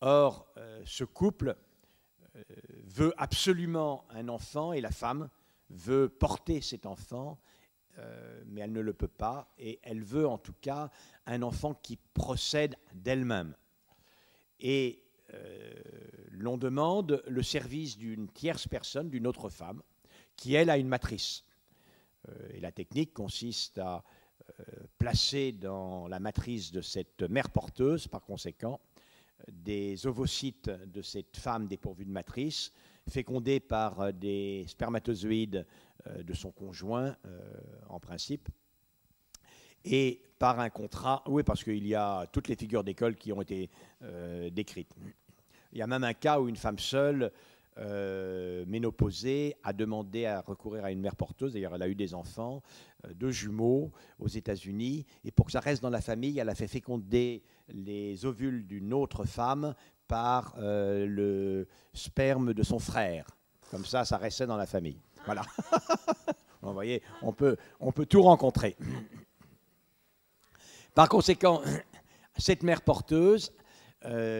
Or, ce couple veut absolument un enfant et la femme veut porter cet enfant, mais elle ne le peut pas, et elle veut en tout cas un enfant qui procède d'elle-même. Et l'on demande le service d'une tierce personne, d'une autre femme, qui elle a une matrice. Et la technique consiste à placer dans la matrice de cette mère porteuse, par conséquent, des ovocytes de cette femme dépourvue de matrice, fécondés par des spermatozoïdes de son conjoint, en principe, et par un contrat, oui, parce qu'il y a toutes les figures d'école qui ont été décrites. Il y a même un cas où une femme seule, ménopausée, a demandé à recourir à une mère porteuse. D'ailleurs, elle a eu des enfants, 2 jumeaux aux États-Unis, et pour que ça reste dans la famille, elle a fait féconder les ovules d'une autre femme par le sperme de son frère. Comme ça restait dans la famille. Voilà. Vous voyez, on peut tout rencontrer. Par conséquent, cette mère porteuse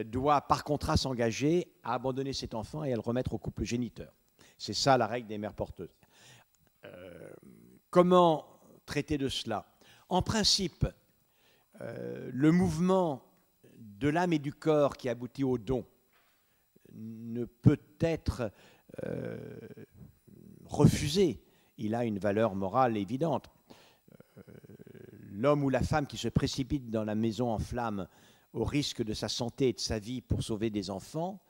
doit par contrat s'engager à abandonner cet enfant et à le remettre au couple géniteur. C'est ça la règle des mères porteuses. Comment traiter de cela? En principe, le mouvement de l'âme et du corps qui aboutit au don ne peut être refusé. Il a une valeur morale évidente. L'homme ou la femme qui se précipite dans la maison en flammes au risque de sa santé et de sa vie pour sauver des enfants,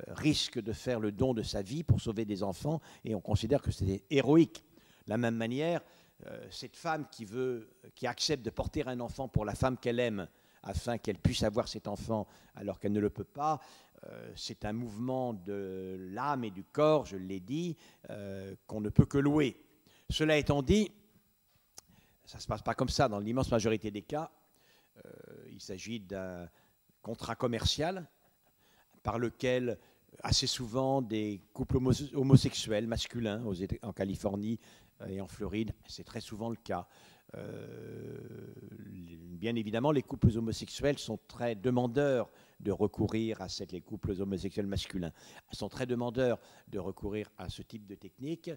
risque de faire le don de sa vie pour sauver des enfants, et on considère que c'est héroïque. De la même manière, cette femme qui accepte de porter un enfant pour la femme qu'elle aime, afin qu'elle puisse avoir cet enfant alors qu'elle ne le peut pas, c'est un mouvement de l'âme et du corps, je l'ai dit, qu'on ne peut que louer. Cela étant dit, ça ne se passe pas comme ça dans l'immense majorité des cas. Il s'agit d'un contrat commercial par lequel, assez souvent, des couples homosexuels masculins en Californie et en Floride, c'est très souvent le cas. Bien évidemment, les couples homosexuels sont très demandeurs de recourir à les couples homosexuels masculins sont très demandeurs de recourir à ce type de technique,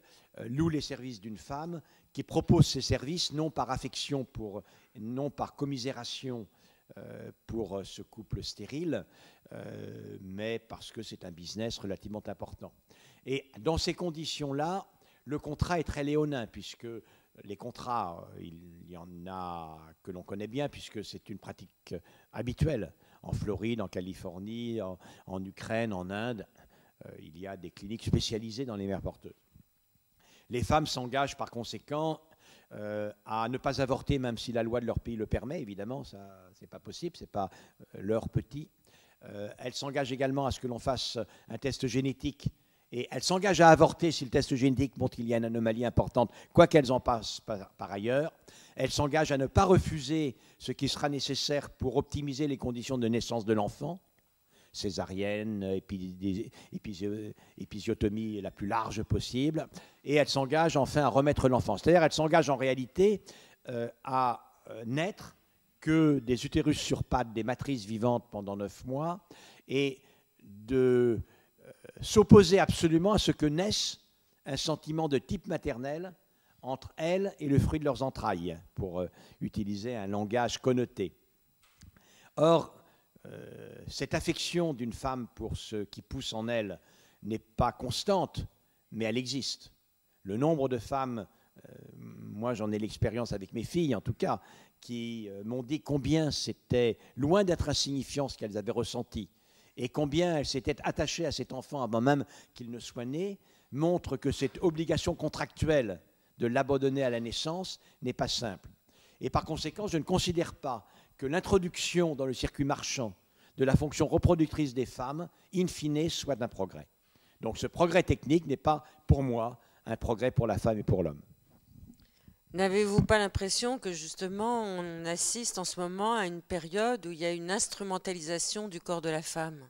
louent les services d'une femme qui propose ces services non par affection, non par commisération pour ce couple stérile, mais parce que c'est un business relativement important. Et dans ces conditions-là, le contrat est très léonin, puisque les contrats, il y en a que l'on connaît bien, puisque c'est une pratique habituelle. En Floride, en Californie, en Ukraine, en Inde, il y a des cliniques spécialisées dans les mères porteuses. Les femmes s'engagent par conséquent à ne pas avorter, même si la loi de leur pays le permet, évidemment, ça c'est pas possible, c'est pas leur petit. Elles s'engagent également à ce que l'on fasse un test génétique, et elles s'engagent à avorter si le test génétique montre qu'il y a une anomalie importante, quoi qu'elles en passent par ailleurs. Elles s'engagent à ne pas refuser ce qui sera nécessaire pour optimiser les conditions de naissance de l'enfant, césarienne, épisiotomie la plus large possible, et elles s'engagent enfin à remettre l'enfant. C'est-à-dire elles s'engagent en réalité à naître que des utérus sur pattes, des matrices vivantes pendant 9 mois, et de s'opposer absolument à ce que naisse un sentiment de type maternel entre elles et le fruit de leurs entrailles, pour utiliser un langage connoté. Or, cette affection d'une femme pour ce qui pousse en elle n'est pas constante, mais elle existe. Le nombre de femmes, moi j'en ai l'expérience avec mes filles en tout cas, qui m'ont dit combien c'était loin d'être insignifiant ce qu'elles avaient ressenti, et combien elles s'étaient attachées à cet enfant avant même qu'il ne soit né, montre que cette obligation contractuelle de l'abandonner à la naissance n'est pas simple. Et par conséquent, je ne considère pas que l'introduction dans le circuit marchand de la fonction reproductrice des femmes, in fine, soit un progrès. Donc ce progrès technique n'est pas, pour moi, un progrès pour la femme et pour l'homme. N'avez-vous pas l'impression que justement on assiste en ce moment à une période où il y a une instrumentalisation du corps de la femme?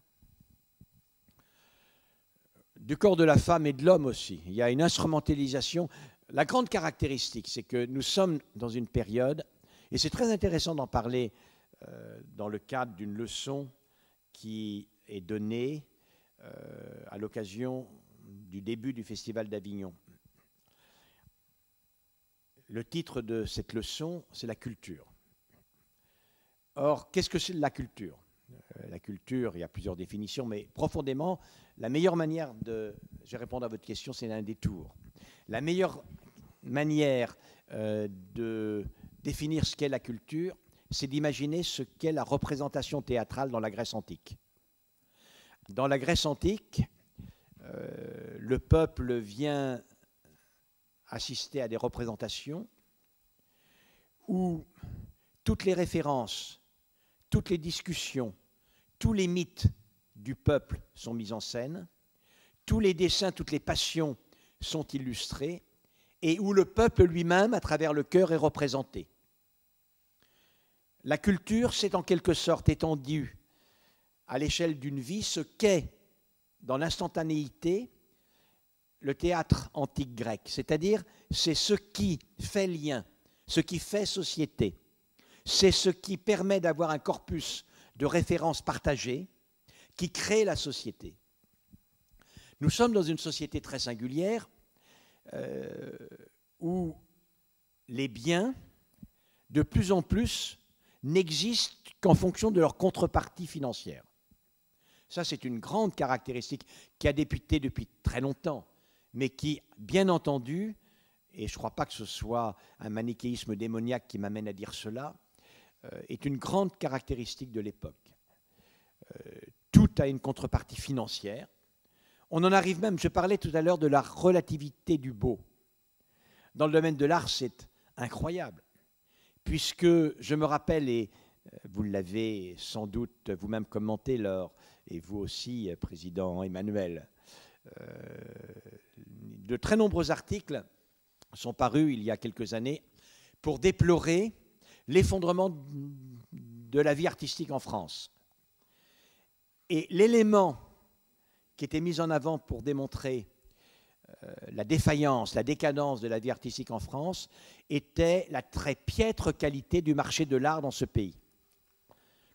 Du corps de la femme et de l'homme aussi. Il y a une instrumentalisation. La grande caractéristique, c'est que nous sommes dans une période, et c'est très intéressant d'en parler dans le cadre d'une leçon qui est donnée à l'occasion du début du Festival d'Avignon. Le titre de cette leçon, c'est la culture. Or, qu'est-ce que c'est la culture? La culture, il y a plusieurs définitions, mais profondément, la meilleure manière de... Je vais répondre à votre question, c'est un détour. La meilleure manière de définir ce qu'est la culture, c'est d'imaginer ce qu'est la représentation théâtrale dans la Grèce antique. Dans la Grèce antique, le peuple vient assister à des représentations où toutes les références, toutes les discussions, tous les mythes du peuple sont mis en scène, tous les dessins, toutes les passions sont illustrées, et où le peuple lui-même, à travers le cœur, est représenté. La culture, c'est en quelque sorte étendue à l'échelle d'une vie ce qu'est, dans l'instantanéité, le théâtre antique grec, c'est-à-dire c'est ce qui fait lien, ce qui fait société, c'est ce qui permet d'avoir un corpus de références partagées qui crée la société. Nous sommes dans une société très singulière où les biens, de plus en plus, n'existent qu'en fonction de leur contrepartie financière. Ça, c'est une grande caractéristique qui a débuté depuis très longtemps, mais qui, bien entendu, et je ne crois pas que ce soit un manichéisme démoniaque qui m'amène à dire cela, est une grande caractéristique de l'époque. Tout a une contrepartie financière. On en arrive même, je parlais tout à l'heure de la relativité du beau. Dans le domaine de l'art, c'est incroyable, puisque je me rappelle, et vous l'avez sans doute vous-même commenté, Laure, et vous aussi, Président Emmanuel, de très nombreux articles sont parus il y a quelques années pour déplorer l'effondrement de la vie artistique en France. Et l'élément qui était mis en avant pour démontrer la défaillance, la décadence de la vie artistique en France était la très piètre qualité du marché de l'art dans ce pays.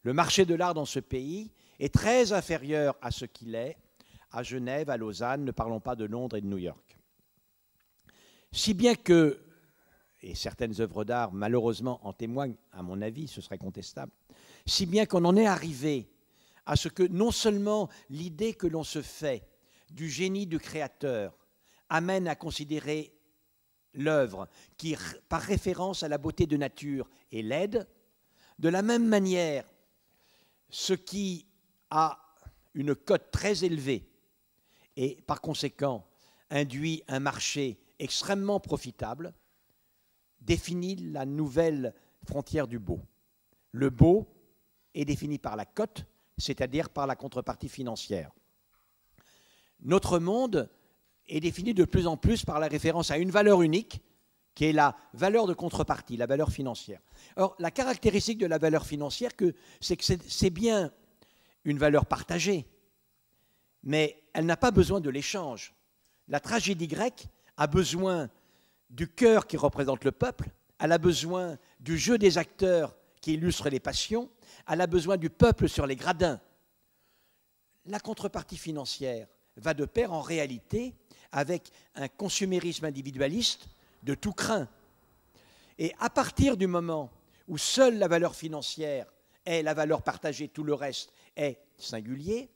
Le marché de l'art dans ce pays est très inférieur à ce qu'il est à Genève, à Lausanne, ne parlons pas de Londres et de New York. Si bien que, et certaines œuvres d'art malheureusement en témoignent, à mon avis, ce serait contestable, si bien qu'on en est arrivé à ce que non seulement l'idée que l'on se fait du génie du créateur amène à considérer l'œuvre qui, par référence à la beauté de nature, est laide, de la même manière, ce qui a une cote très élevée et par conséquent induit un marché extrêmement profitable, définit la nouvelle frontière du beau. Le beau est défini par la cote, c'est-à-dire par la contrepartie financière. Notre monde est défini de plus en plus par la référence à une valeur unique, qui est la valeur de contrepartie, la valeur financière. Or, la caractéristique de la valeur financière, c'est que c'est bien une valeur partagée, mais elle n'a pas besoin de l'échange. La tragédie grecque a besoin du cœur qui représente le peuple, elle a besoin du jeu des acteurs qui illustrent les passions, elle a besoin du peuple sur les gradins. La contrepartie financière va de pair en réalité avec un consumérisme individualiste de tout crin. Et à partir du moment où seule la valeur financière est la valeur partagée, tout le reste est singulier,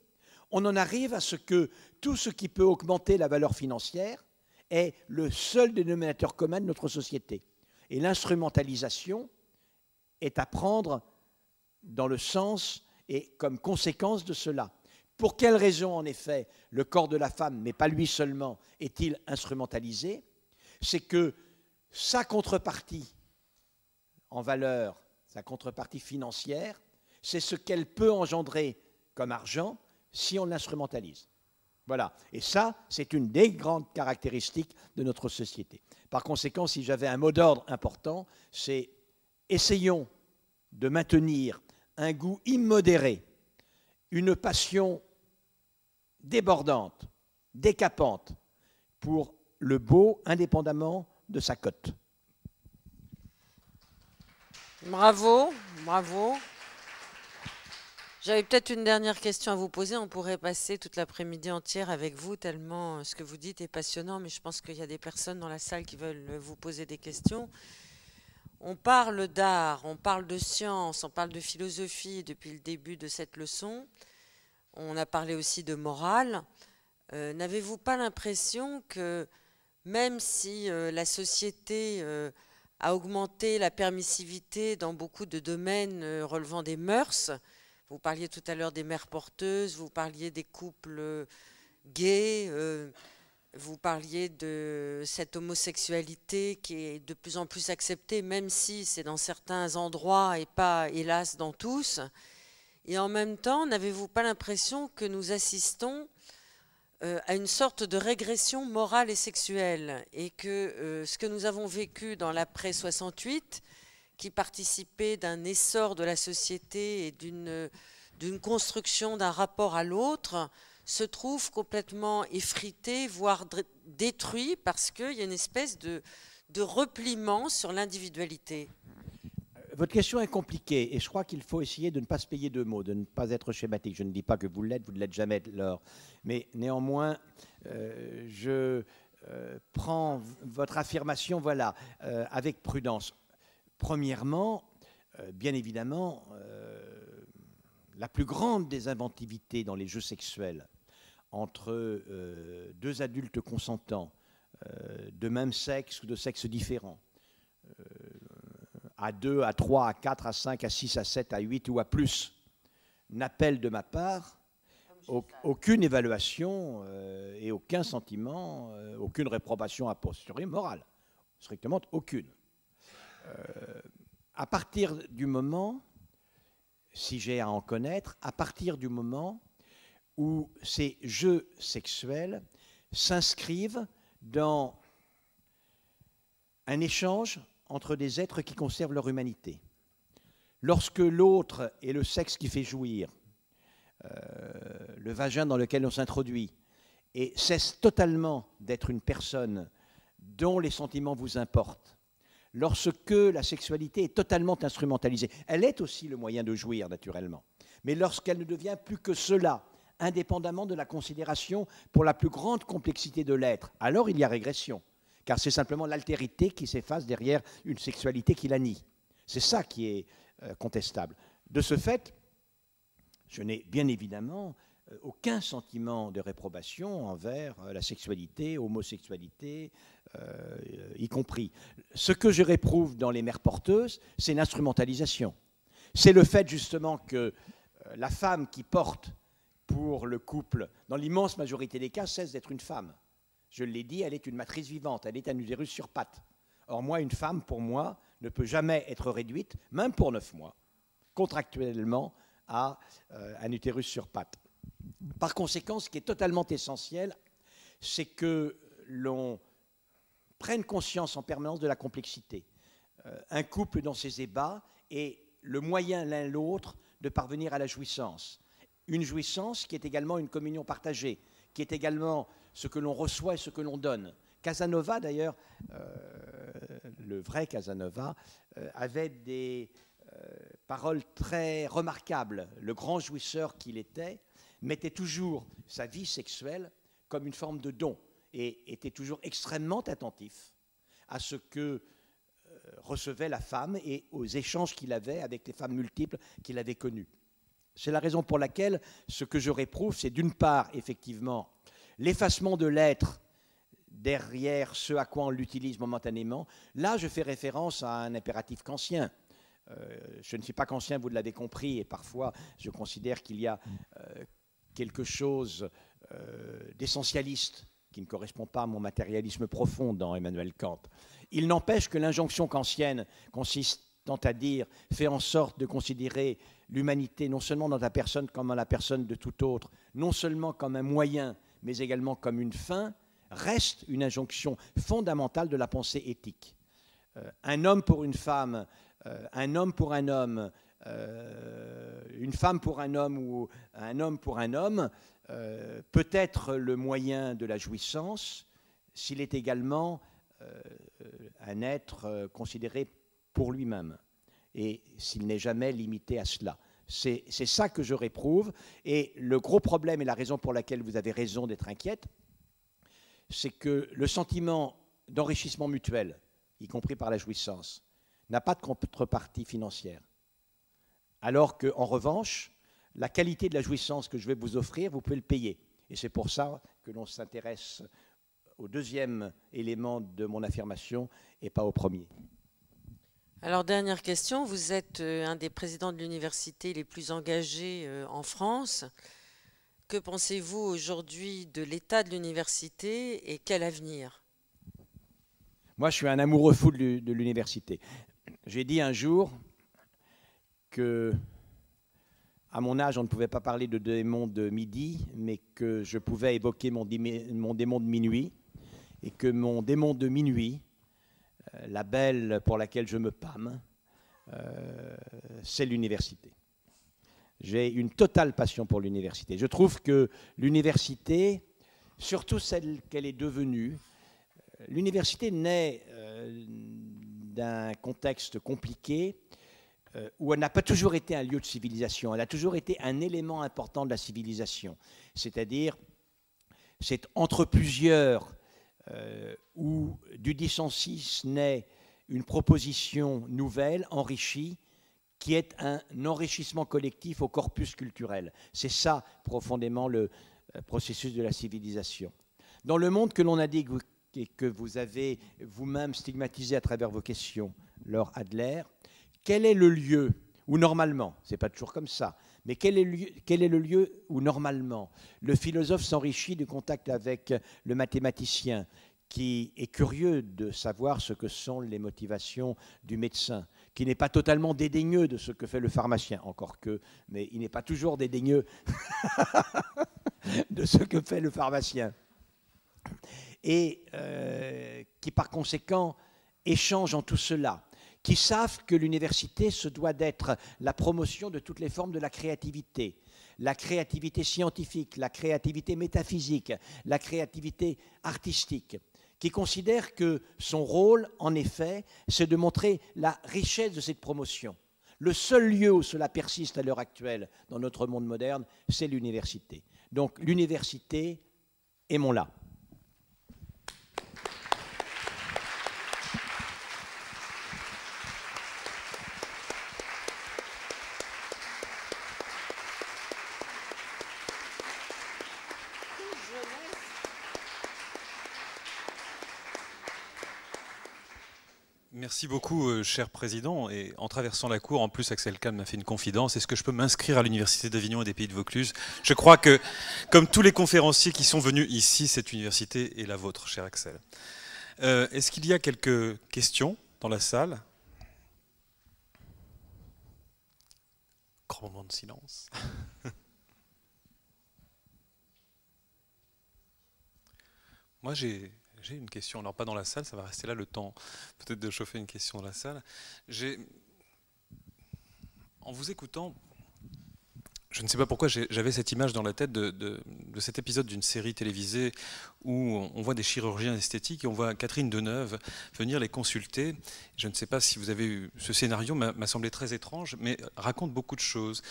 on en arrive à ce que tout ce qui peut augmenter la valeur financière est le seul dénominateur commun de notre société. Et l'instrumentalisation est à prendre dans le sens et comme conséquence de cela. Pour quelle raison, en effet, le corps de la femme, mais pas lui seulement, est-il instrumentalisé? C'est que sa contrepartie en valeur, sa contrepartie financière, c'est ce qu'elle peut engendrer comme argent si on l'instrumentalise. Voilà. Et ça, c'est une des grandes caractéristiques de notre société. Par conséquent, si j'avais un mot d'ordre important, c'est essayons de maintenir un goût immodéré, une passion débordante, décapante pour le beau, indépendamment de sa cote. Bravo, bravo. J'avais peut-être une dernière question à vous poser. On pourrait passer toute l'après-midi entière avec vous, tellement ce que vous dites est passionnant, mais je pense qu'il y a des personnes dans la salle qui veulent vous poser des questions. On parle d'art, on parle de science, on parle de philosophie depuis le début de cette leçon. On a parlé aussi de morale. N'avez-vous pas l'impression que même si la société a augmenté la permissivité dans beaucoup de domaines relevant des mœurs, vous parliez tout à l'heure des mères porteuses, vous parliez des couples gays, vous parliez de cette homosexualité qui est de plus en plus acceptée, même si c'est dans certains endroits et pas, hélas, dans tous. Et en même temps, n'avez-vous pas l'impression que nous assistons à une sorte de régression morale et sexuelle, et que ce que nous avons vécu dans l'après-68, qui participait d'un essor de la société et d'une construction d'un rapport à l'autre, se trouve complètement effrité, voire détruit, parce qu'il y a une espèce de repliement sur l'individualité. Votre question est compliquée, et je crois qu'il faut essayer de ne pas se payer de mots, de ne pas être schématique. Je ne dis pas que vous ne l'êtes jamais, Laure. Mais néanmoins, je prends votre affirmation, voilà, avec prudence. Premièrement, bien évidemment, la plus grande des inventivités dans les jeux sexuels entre deux adultes consentants, de même sexe ou de sexe différent, à 2, à 3, à 4, à 5, à 6, à 7, à 8 ou à plus, n'appelle de ma part aucune évaluation et aucun sentiment, aucune réprobation a posteriori morale, strictement aucune. À partir du moment, si j'ai à en connaître, à partir du moment où ces jeux sexuels s'inscrivent dans un échange entre des êtres qui conservent leur humanité. Lorsque l'autre est le sexe qui fait jouir, le vagin dans lequel on s'introduit, et cesse totalement d'être une personne dont les sentiments vous importent, lorsque la sexualité est totalement instrumentalisée, elle est aussi le moyen de jouir, naturellement, mais lorsqu'elle ne devient plus que cela, indépendamment de la considération pour la plus grande complexité de l'être, alors il y a régression, car c'est simplement l'altérité qui s'efface derrière une sexualité qui la nie. C'est ça qui est contestable. De ce fait, je n'ai bien évidemment aucun sentiment de réprobation envers la sexualité, homosexualité, y compris. Ce que je réprouve dans les mères porteuses, c'est l'instrumentalisation. C'est le fait justement que la femme qui porte pour le couple, dans l'immense majorité des cas, cesse d'être une femme. Je l'ai dit, elle est une matrice vivante, elle est un utérus sur pattes. Or moi, une femme, pour moi, ne peut jamais être réduite, même pour 9 mois, contractuellement, à un utérus sur pattes. Par conséquent, ce qui est totalement essentiel, c'est que l'on prenne conscience en permanence de la complexité. Un couple dans ses ébats est le moyen l'un l'autre de parvenir à la jouissance. Une jouissance qui est également une communion partagée, qui est également ce que l'on reçoit et ce que l'on donne. Casanova, d'ailleurs, le vrai Casanova, avait des paroles très remarquables. Le grand jouisseur qu'il était mettait toujours sa vie sexuelle comme une forme de don et était toujours extrêmement attentif à ce que recevait la femme et aux échanges qu'il avait avec les femmes multiples qu'il avait connues. C'est la raison pour laquelle ce que je réprouve, c'est d'une part, effectivement, l'effacement de l'être derrière ce à quoi on l'utilise momentanément. Là, je fais référence à un impératif kantien. Je ne suis pas kantien, vous l'avez compris, et parfois je considère qu'il y a quelque chose d'essentialiste qui ne correspond pas à mon matérialisme profond dans Emmanuel Kant. Il n'empêche que l'injonction kantienne consistant à dire « fais en sorte de considérer l'humanité, non seulement dans ta personne comme dans la personne de tout autre, non seulement comme un moyen, mais également comme une fin, reste une injonction fondamentale de la pensée éthique. Un homme pour une femme, un homme pour un homme, une femme pour un homme ou un homme pour un homme, peut être le moyen de la jouissance s'il est également un être considéré pour lui-même et s'il n'est jamais limité à cela. C'est ça que je réprouve, et le gros problème et la raison pour laquelle vous avez raison d'être inquiète, c'est que le sentiment d'enrichissement mutuel, y compris par la jouissance, n'a pas de contrepartie financière. Alors qu'en revanche, la qualité de la jouissance que je vais vous offrir, vous pouvez le payer. Et c'est pour ça que l'on s'intéresse au deuxième élément de mon affirmation et pas au premier. Alors, dernière question, vous êtes un des présidents de l'université les plus engagés en France. Que pensez-vous aujourd'hui de l'état de l'université et quel avenir? Moi, je suis un amoureux fou de l'université. J'ai dit un jour que, à mon âge, on ne pouvait pas parler de démon de midi, mais que je pouvais évoquer mon démon de minuit, et que mon démon de minuit, la belle pour laquelle je me pâme, c'est l'université. J'ai une totale passion pour l'université. Je trouve que l'université, surtout celle qu'elle est devenue, l'université naît d'un contexte compliqué où elle n'a pas toujours été un lieu de civilisation, elle a toujours été un élément important de la civilisation. C'est-à-dire, c'est entre plusieurs où du dissensus naît une proposition nouvelle, enrichie, qui est un enrichissement collectif au corpus culturel. C'est ça, profondément, le processus de la civilisation. Dans le monde que l'on a dit et que vous avez vous-même stigmatisé à travers vos questions, Laure Adler, quel est le lieu où normalement, ce n'est pas toujours comme ça, mais quel est le lieu où normalement le philosophe s'enrichit du contact avec le mathématicien, qui est curieux de savoir ce que sont les motivations du médecin, qui n'est pas totalement dédaigneux de ce que fait le pharmacien, encore que, mais il n'est pas toujours dédaigneux de ce que fait le pharmacien, et qui par conséquent échange en tout cela, qui savent que l'université se doit d'être la promotion de toutes les formes de la créativité scientifique, la créativité métaphysique, la créativité artistique, qui considère que son rôle, en effet, c'est de montrer la richesse de cette promotion. Le seul lieu où cela persiste à l'heure actuelle dans notre monde moderne, c'est l'université. Donc l'université, aimons-la. Merci beaucoup, cher président. Et en traversant la cour, en plus, Axel Kahn m'a fait une confidence. Est-ce que je peux m'inscrire à l'Université d'Avignon et des Pays de Vaucluse? Je crois que, comme tous les conférenciers qui sont venus ici, cette université est la vôtre, cher Axel. Est-ce qu'il y a quelques questions dans la salle? Grand moment de silence. Moi, j'ai une question, alors pas dans la salle, ça va rester là le temps peut-être de chauffer une question dans la salle. En vous écoutant, je ne sais pas pourquoi j'avais cette image dans la tête de cet épisode d'une série télévisée où on voit des chirurgiens esthétiques et on voit Catherine Deneuve venir les consulter. Je ne sais pas si vous avez eu ce scénario, m'a semblé très étrange, mais raconte beaucoup de choses.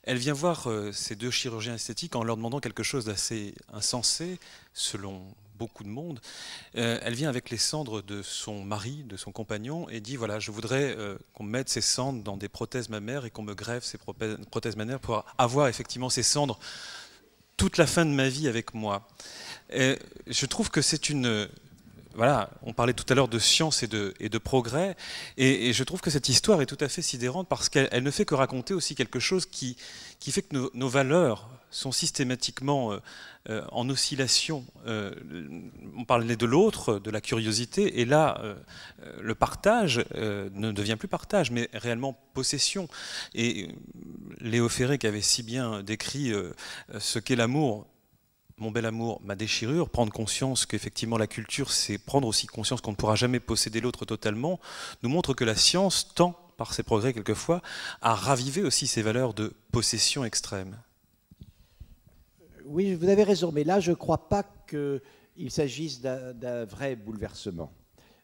Elle vient voir ces deux chirurgiens esthétiques en leur demandant quelque chose d'assez insensé, selon beaucoup de monde. Elle vient avec les cendres de son mari, de son compagnon, et dit voilà, je voudrais qu'on mette ces cendres dans des prothèses mammaires et qu'on me greffe ces prothèses mammaires pour avoir effectivement ces cendres toute la fin de ma vie avec moi. Et je trouve que c'est une... Voilà, on parlait tout à l'heure de science et de progrès, et je trouve que cette histoire est tout à fait sidérante parce qu'elle ne fait que raconter aussi quelque chose qui fait que nos valeurs sont systématiquement en oscillation. On parlait de l'autre, de la curiosité, et là, le partage ne devient plus partage, mais réellement possession. Et Léo Ferré, qui avait si bien décrit ce qu'est l'amour, mon bel amour, ma déchirure, prendre conscience qu'effectivement la culture, c'est prendre aussi conscience qu'on ne pourra jamais posséder l'autre totalement, nous montre que la science tend, par ses progrès quelquefois, à raviver aussi ces valeurs de possession extrême. Oui, vous avez raison, mais là, je ne crois pas qu'il s'agisse d'un vrai bouleversement.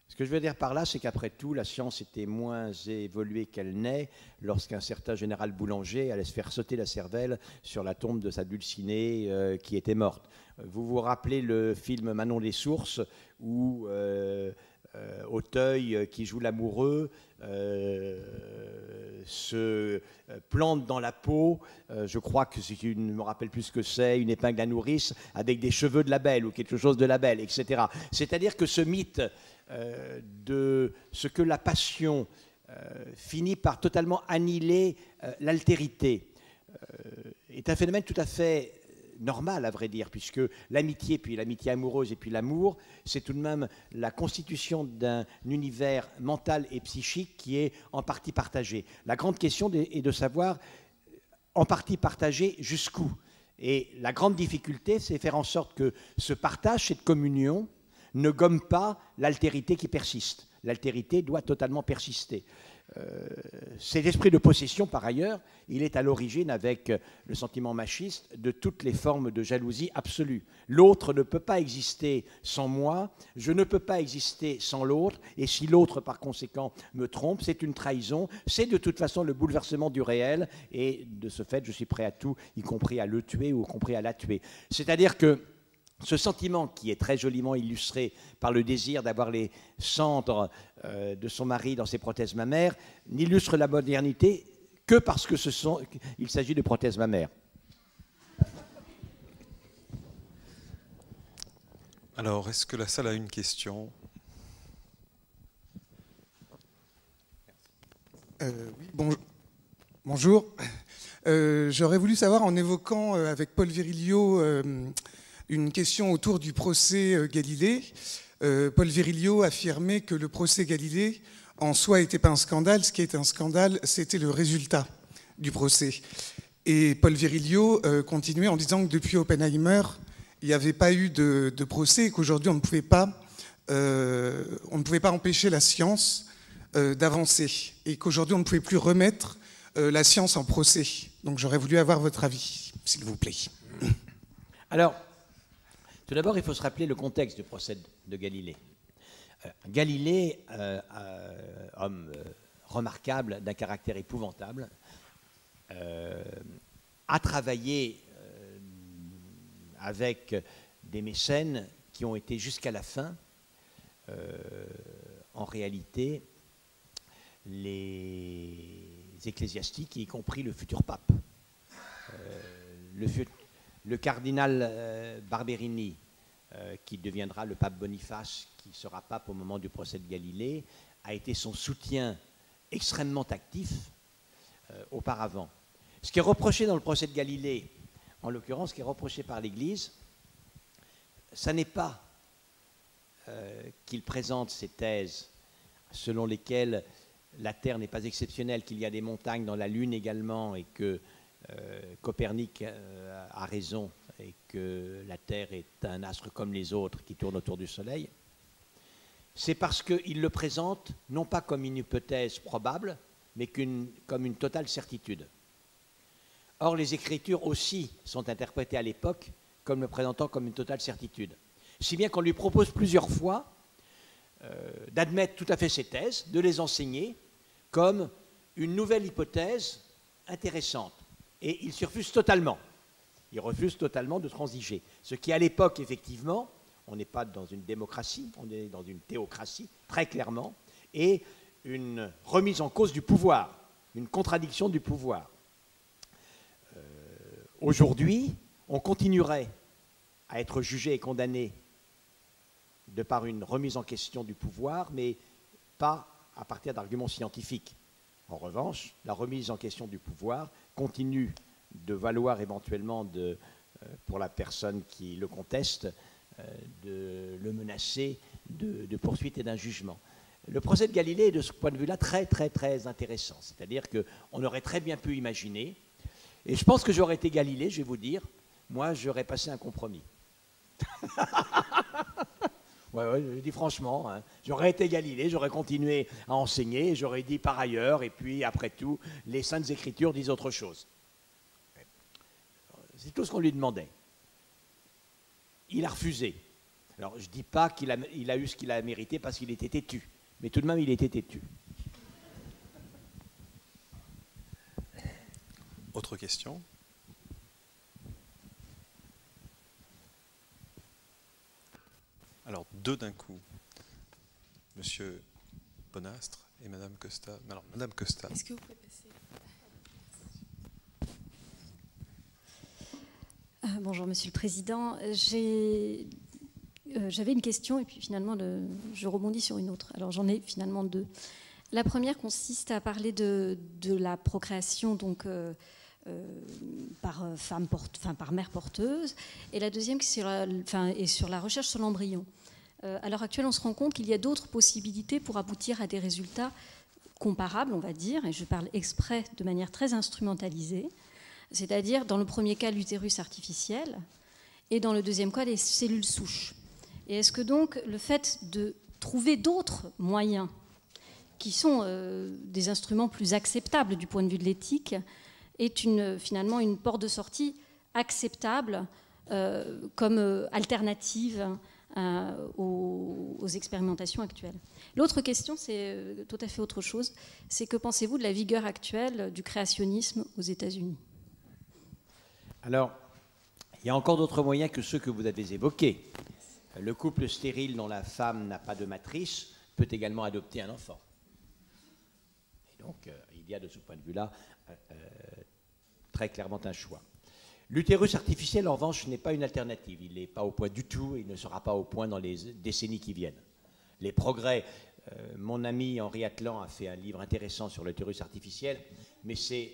Ce que je veux dire par là, c'est qu'après tout, la science était moins évoluée qu'elle n'est lorsqu'un certain général Boulanger allait se faire sauter la cervelle sur la tombe de sa dulcinée qui était morte. Vous vous rappelez le film Manon des Sources, où Auteuil, qui joue l'amoureux, se plante dans la peau, je crois que si je ne me rappelle plus ce que c'est, une épingle à nourrice avec des cheveux de la belle ou quelque chose de la belle, etc. C'est-à-dire que ce mythe de ce que la passion finit par totalement annihiler l'altérité est un phénomène tout à fait normal, à vrai dire, puisque l'amitié, puis l'amitié amoureuse et puis l'amour, c'est tout de même la constitution d'un univers mental et psychique qui est en partie partagé. La grande question est de savoir, en partie partagé, jusqu'où. Et la grande difficulté, c'est faire en sorte que ce partage, cette communion, ne gomme pas l'altérité qui persiste. L'altérité doit totalement persister. Cet esprit de possession, par ailleurs, il est à l'origine, avec le sentiment machiste, de toutes les formes de jalousie absolue. L'autre ne peut pas exister sans moi, je ne peux pas exister sans l'autre, et si l'autre, par conséquent, me trompe, c'est une trahison, c'est de toute façon le bouleversement du réel, et de ce fait, je suis prêt à tout, y compris à le tuer ou y compris à la tuer. C'est-à-dire que ce sentiment, qui est très joliment illustré par le désir d'avoir les cendres de son mari dans ses prothèses mammaires, n'illustre la modernité que parce que il s'agit de prothèses mammaires. Alors, est-ce que la salle a une question ? Oui, bonjour. J'aurais voulu savoir, en évoquant avec Paul Virilio une question autour du procès Galilée, Paul Virilio affirmait que le procès Galilée en soi n'était pas un scandale. Ce qui est un scandale, c'était le résultat du procès. Et Paul Virilio continuait en disant que depuis Oppenheimer, il n'y avait pas eu de procès et qu'aujourd'hui, on ne pouvait pas empêcher la science d'avancer et qu'aujourd'hui, on ne pouvait plus remettre la science en procès. Donc j'aurais voulu avoir votre avis, s'il vous plaît. Alors, tout d'abord, il faut se rappeler le contexte du procès de Galilée. Galilée, homme remarquable, d'un caractère épouvantable, a travaillé avec des mécènes qui ont été jusqu'à la fin, en réalité, les ecclésiastiques, y compris le futur pape. Le cardinal Barberini, qui deviendra le pape Boniface, qui sera pape au moment du procès de Galilée, a été son soutien extrêmement actif auparavant. Ce qui est reproché dans le procès de Galilée, en l'occurrence, ce qui est reproché par l'Église, ça n'est pas qu'il présente ces thèses selon lesquelles la Terre n'est pas exceptionnelle, qu'il y a des montagnes dans la Lune également, et que Copernic a raison et que la Terre est un astre comme les autres qui tourne autour du Soleil. C'est parce qu'il le présente non pas comme une hypothèse probable, mais comme une totale certitude. Or, les Écritures aussi sont interprétées à l'époque comme le présentant comme une totale certitude. Si bien qu'on lui propose plusieurs fois d'admettre tout à fait ces thèses, de les enseigner comme une nouvelle hypothèse intéressante. Et il s'y refuse totalement. Il refuse totalement de transiger. Ce qui, à l'époque, effectivement, on n'est pas dans une démocratie, on est dans une théocratie, très clairement, et une remise en cause du pouvoir, une contradiction du pouvoir. Aujourd'hui, on continuerait à être jugé et condamné de par une remise en question du pouvoir, mais pas à partir d'arguments scientifiques. En revanche, la remise en question du pouvoir continue de valoir éventuellement pour la personne qui le conteste, de le menacer de poursuite et d'un jugement. Le procès de Galilée est de ce point de vue-là très, très, très intéressant. C'est-à-dire qu'on aurait très bien pu imaginer, et je pense que j'aurais été Galilée, je vais vous dire, moi j'aurais passé un compromis. Ouais, je dis franchement, hein, j'aurais été Galilée, j'aurais continué à enseigner, j'aurais dit par ailleurs, et puis après tout, les Saintes Écritures disent autre chose. C'est tout ce qu'on lui demandait. Il a refusé. Alors je ne dis pas qu'il a eu ce qu'il a mérité parce qu'il était têtu, mais tout de même il était têtu. Autre question? Alors, deux d'un coup. Monsieur Bonastre et Madame Costa. Alors, Madame Costa. Est-ce que vous pouvez passer? Bonjour, Monsieur le Président. J'avais une question et puis finalement, je rebondis sur une autre. Alors, j'en ai finalement deux. La première consiste à parler de la procréation, donc par mère porteuse, et la deuxième est sur la recherche sur l'embryon. À l'heure actuelle, on se rend compte qu'il y a d'autres possibilités pour aboutir à des résultats comparables, on va dire, et je parle exprès de manière très instrumentalisée, c'est-à-dire dans le premier cas l'utérus artificiel et dans le deuxième cas les cellules souches. Et est-ce que donc le fait de trouver d'autres moyens qui sont des instruments plus acceptables du point de vue de l'éthique est finalement une porte de sortie acceptable comme alternative aux expérimentations actuelles. L'autre question, c'est tout à fait autre chose. C'est que pensez-vous de la vigueur actuelle du créationnisme aux États-Unis? Alors, il y a encore d'autres moyens que ceux que vous avez évoqués. Le couple stérile dont la femme n'a pas de matrice peut également adopter un enfant. Et donc, il y a de ce point de vue-là très clairement un choix. L'utérus artificiel, en revanche, n'est pas une alternative. Il n'est pas au point du tout et il ne sera pas au point dans les décennies qui viennent. Les progrès, mon ami Henri Atlan a fait un livre intéressant sur l'utérus artificiel, mais c'est,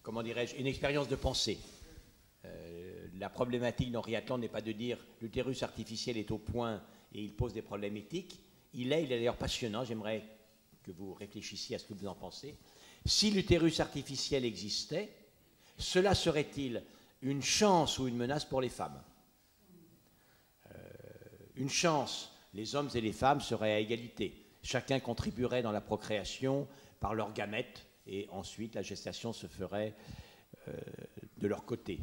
comment dirais-je, une expérience de pensée. La problématique d'Henri Atlan n'est pas de dire l'utérus artificiel est au point et il pose des problèmes éthiques. Il est d'ailleurs passionnant. J'aimerais que vous réfléchissiez à ce que vous en pensez. Si l'utérus artificiel existait, cela serait-il une chance ou une menace pour les femmes? Une chance, les hommes et les femmes seraient à égalité. Chacun contribuerait dans la procréation par leurs gamètes et ensuite la gestation se ferait de leur côté.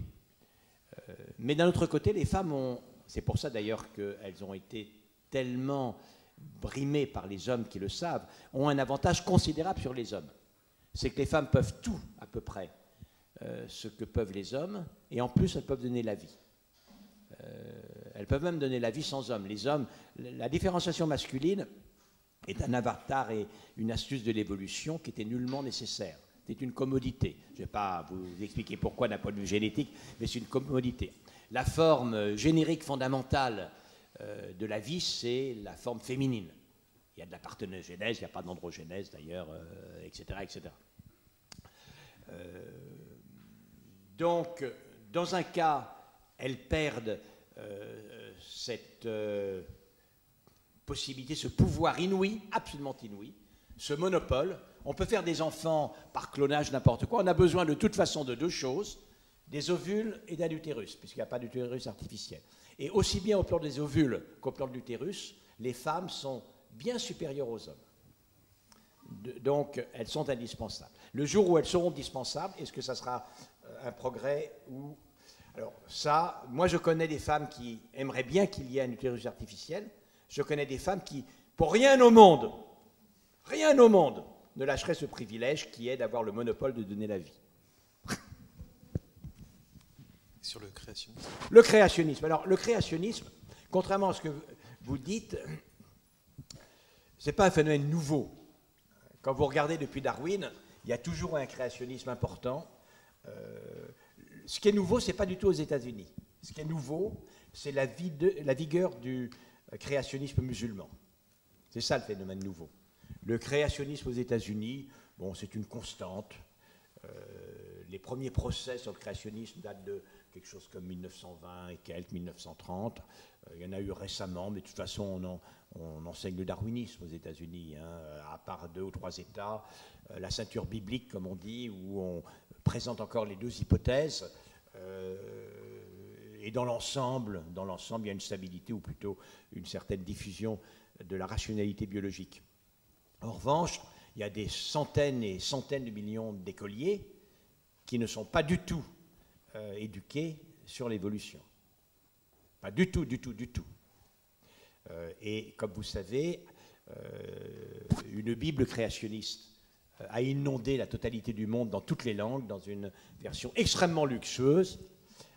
Mais d'un autre côté, les femmes ont, c'est pour ça d'ailleurs qu'elles ont été tellement brimées par les hommes qui le savent, ont un avantage considérable sur les hommes. C'est que les femmes peuvent tout à peu près ce que peuvent les hommes, et en plus elles peuvent donner la vie. Elles peuvent même donner la vie sans hommes. Les hommes, la différenciation masculine est un avatar et une astuce de l'évolution qui était nullement nécessaire. C'est une commodité. Je ne vais pas vous expliquer pourquoi d'un point de vue génétique, mais c'est une commodité. La forme générique fondamentale de la vie, c'est la forme féminine. Il y a de la parthénogénèse, il n'y a pas d'androgénèse d'ailleurs, etc., etc. Donc, dans un cas, elles perdent cette possibilité, ce pouvoir inouï, absolument inouï, ce monopole. On peut faire des enfants par clonage, n'importe quoi. On a besoin de toute façon de deux choses, des ovules et d'un utérus, puisqu'il n'y a pas d'utérus artificiel. Et aussi bien au plan des ovules qu'au plan de l'utérus, les femmes sont bien supérieures aux hommes. Donc, elles sont indispensables. Le jour où elles seront dispensables, est-ce que ça sera un progrès ou... Alors ça, moi je connais des femmes qui aimeraient bien qu'il y ait un utérus artificiel. Je connais des femmes qui, pour rien au monde, ne lâcheraient ce privilège qui est d'avoir le monopole de donner la vie. Sur le créationnisme. Le créationnisme. Alors le créationnisme, contrairement à ce que vous dites, ce n'est pas un phénomène nouveau. Quand vous regardez depuis Darwin, il y a toujours un créationnisme important. Ce qui est nouveau, ce n'est pas du tout aux États-Unis. Ce qui est nouveau, c'est la vigueur du créationnisme musulman. C'est ça le phénomène nouveau. Le créationnisme aux États-Unis, bon, c'est une constante. les premiers procès sur le créationnisme datent de quelque chose comme 1920 et quelques, 1930. Il y en a eu récemment, mais de toute façon, on enseigne le darwinisme aux États-Unis, hein, à part 2 ou 3 États. La ceinture biblique, comme on dit, où on présente encore les 2 hypothèses. Et dans l'ensemble, il y a une stabilité, ou plutôt une certaine diffusion de la rationalité biologique. En revanche, il y a des centaines et centaines de millions d'écoliers qui ne sont pas du tout éduqués sur l'évolution. Pas du tout, du tout, du tout. Et comme vous savez, une Bible créationniste a inondé la totalité du monde dans toutes les langues, dans une version extrêmement luxueuse,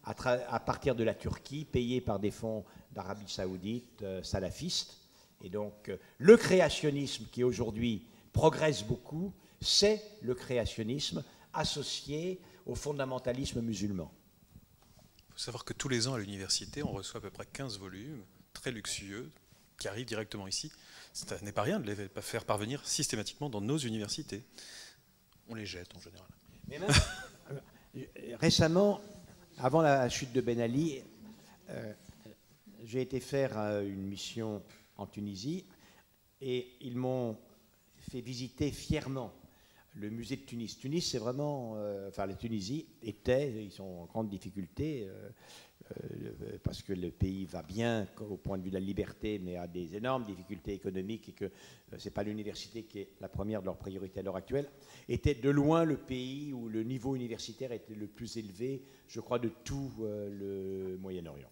à partir de la Turquie, payée par des fonds d'Arabie Saoudite salafistes. Et donc, le créationnisme qui aujourd'hui progresse beaucoup, c'est le créationnisme associé au fondamentalisme musulman. Il faut savoir que tous les ans à l'université, on reçoit à peu près 15 volumes, très luxueux, qui arrivent directement ici. Ce n'est pas rien de les faire parvenir systématiquement dans nos universités. On les jette en général. Mais même, récemment, avant la chute de Ben Ali, j'ai été faire une mission en Tunisie et ils m'ont fait visiter fièrement le musée de Tunis. Tunis, c'est vraiment... enfin, la Tunisie ils sont en grande difficulté parce que le pays va bien au point de vue de la liberté, mais a des énormes difficultés économiques et que ce n'est pas l'université qui est la première de leurs priorités à l'heure actuelle, était de loin le pays où le niveau universitaire était le plus élevé, je crois, de tout le Moyen-Orient.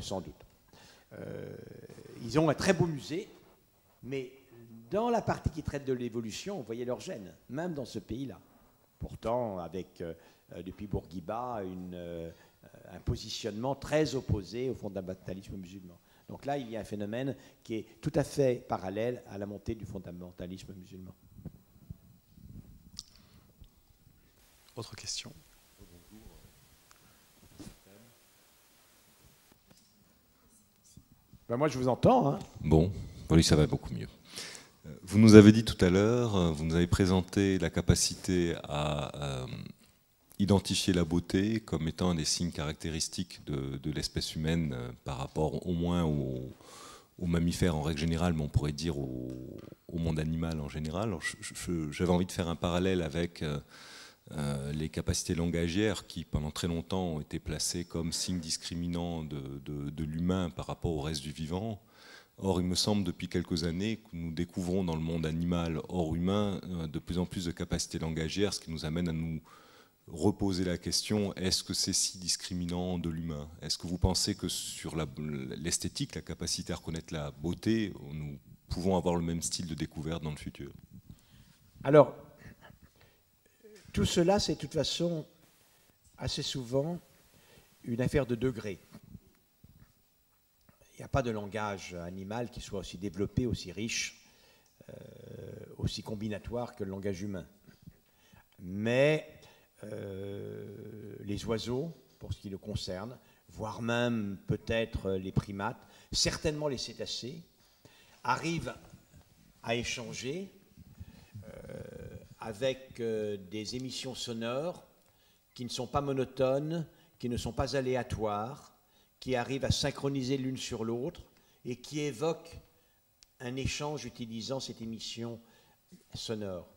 Sans doute. Ils ont un très beau musée, mais dans la partie qui traite de l'évolution, on voyait leur gène, même dans ce pays-là. Pourtant, avec, depuis Bourguiba, un positionnement très opposé au fondamentalisme musulman. Donc là, il y a un phénomène qui est tout à fait parallèle à la montée du fondamentalisme musulman. Autre question? Ben moi, je vous entends. Hein. Bon, oui, ça va beaucoup mieux. Vous nous avez dit tout à l'heure, vous nous avez présenté la capacité à identifier la beauté comme étant un des signes caractéristiques de l'espèce humaine par rapport au moins aux mammifères en règle générale, mais on pourrait dire au monde animal en général. J'avais envie de faire un parallèle avec les capacités langagières qui, pendant très longtemps, ont été placées comme signes discriminants de l'humain par rapport au reste du vivant. Or, il me semble, depuis quelques années, que nous découvrons dans le monde animal hors humain de plus en plus de capacités langagières, ce qui nous amène à nous reposer la question, est-ce que c'est si discriminant de l'humain? Est-ce que vous pensez que sur l'esthétique, la capacité à reconnaître la beauté, nous pouvons avoir le même style de découverte dans le futur? Alors, tout cela, c'est de toute façon assez souvent une affaire de degrés. Il n'y a pas de langage animal qui soit aussi développé, aussi riche, aussi combinatoire que le langage humain. Mais les oiseaux, pour ce qui le concerne, voire même peut-être les primates, certainement les cétacés, arrivent à échanger avec des émissions sonores qui ne sont pas monotones, qui ne sont pas aléatoires, qui arrivent à synchroniser l'une sur l'autre et qui évoquent un échange utilisant cette émission sonore.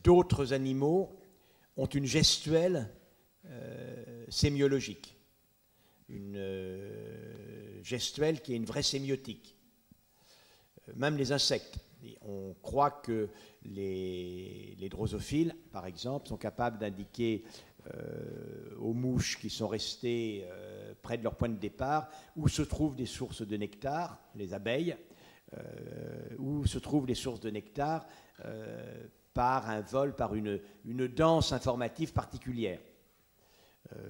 D'autres animaux ont une gestuelle sémiologique, une gestuelle qui est une vraie sémiotique. Même les insectes. On croit que les drosophiles, par exemple, sont capables d'indiquer aux mouches qui sont restées près de leur point de départ où se trouvent des sources de nectar, les abeilles, où se trouvent les sources de nectar par un vol, par une danse informative particulière.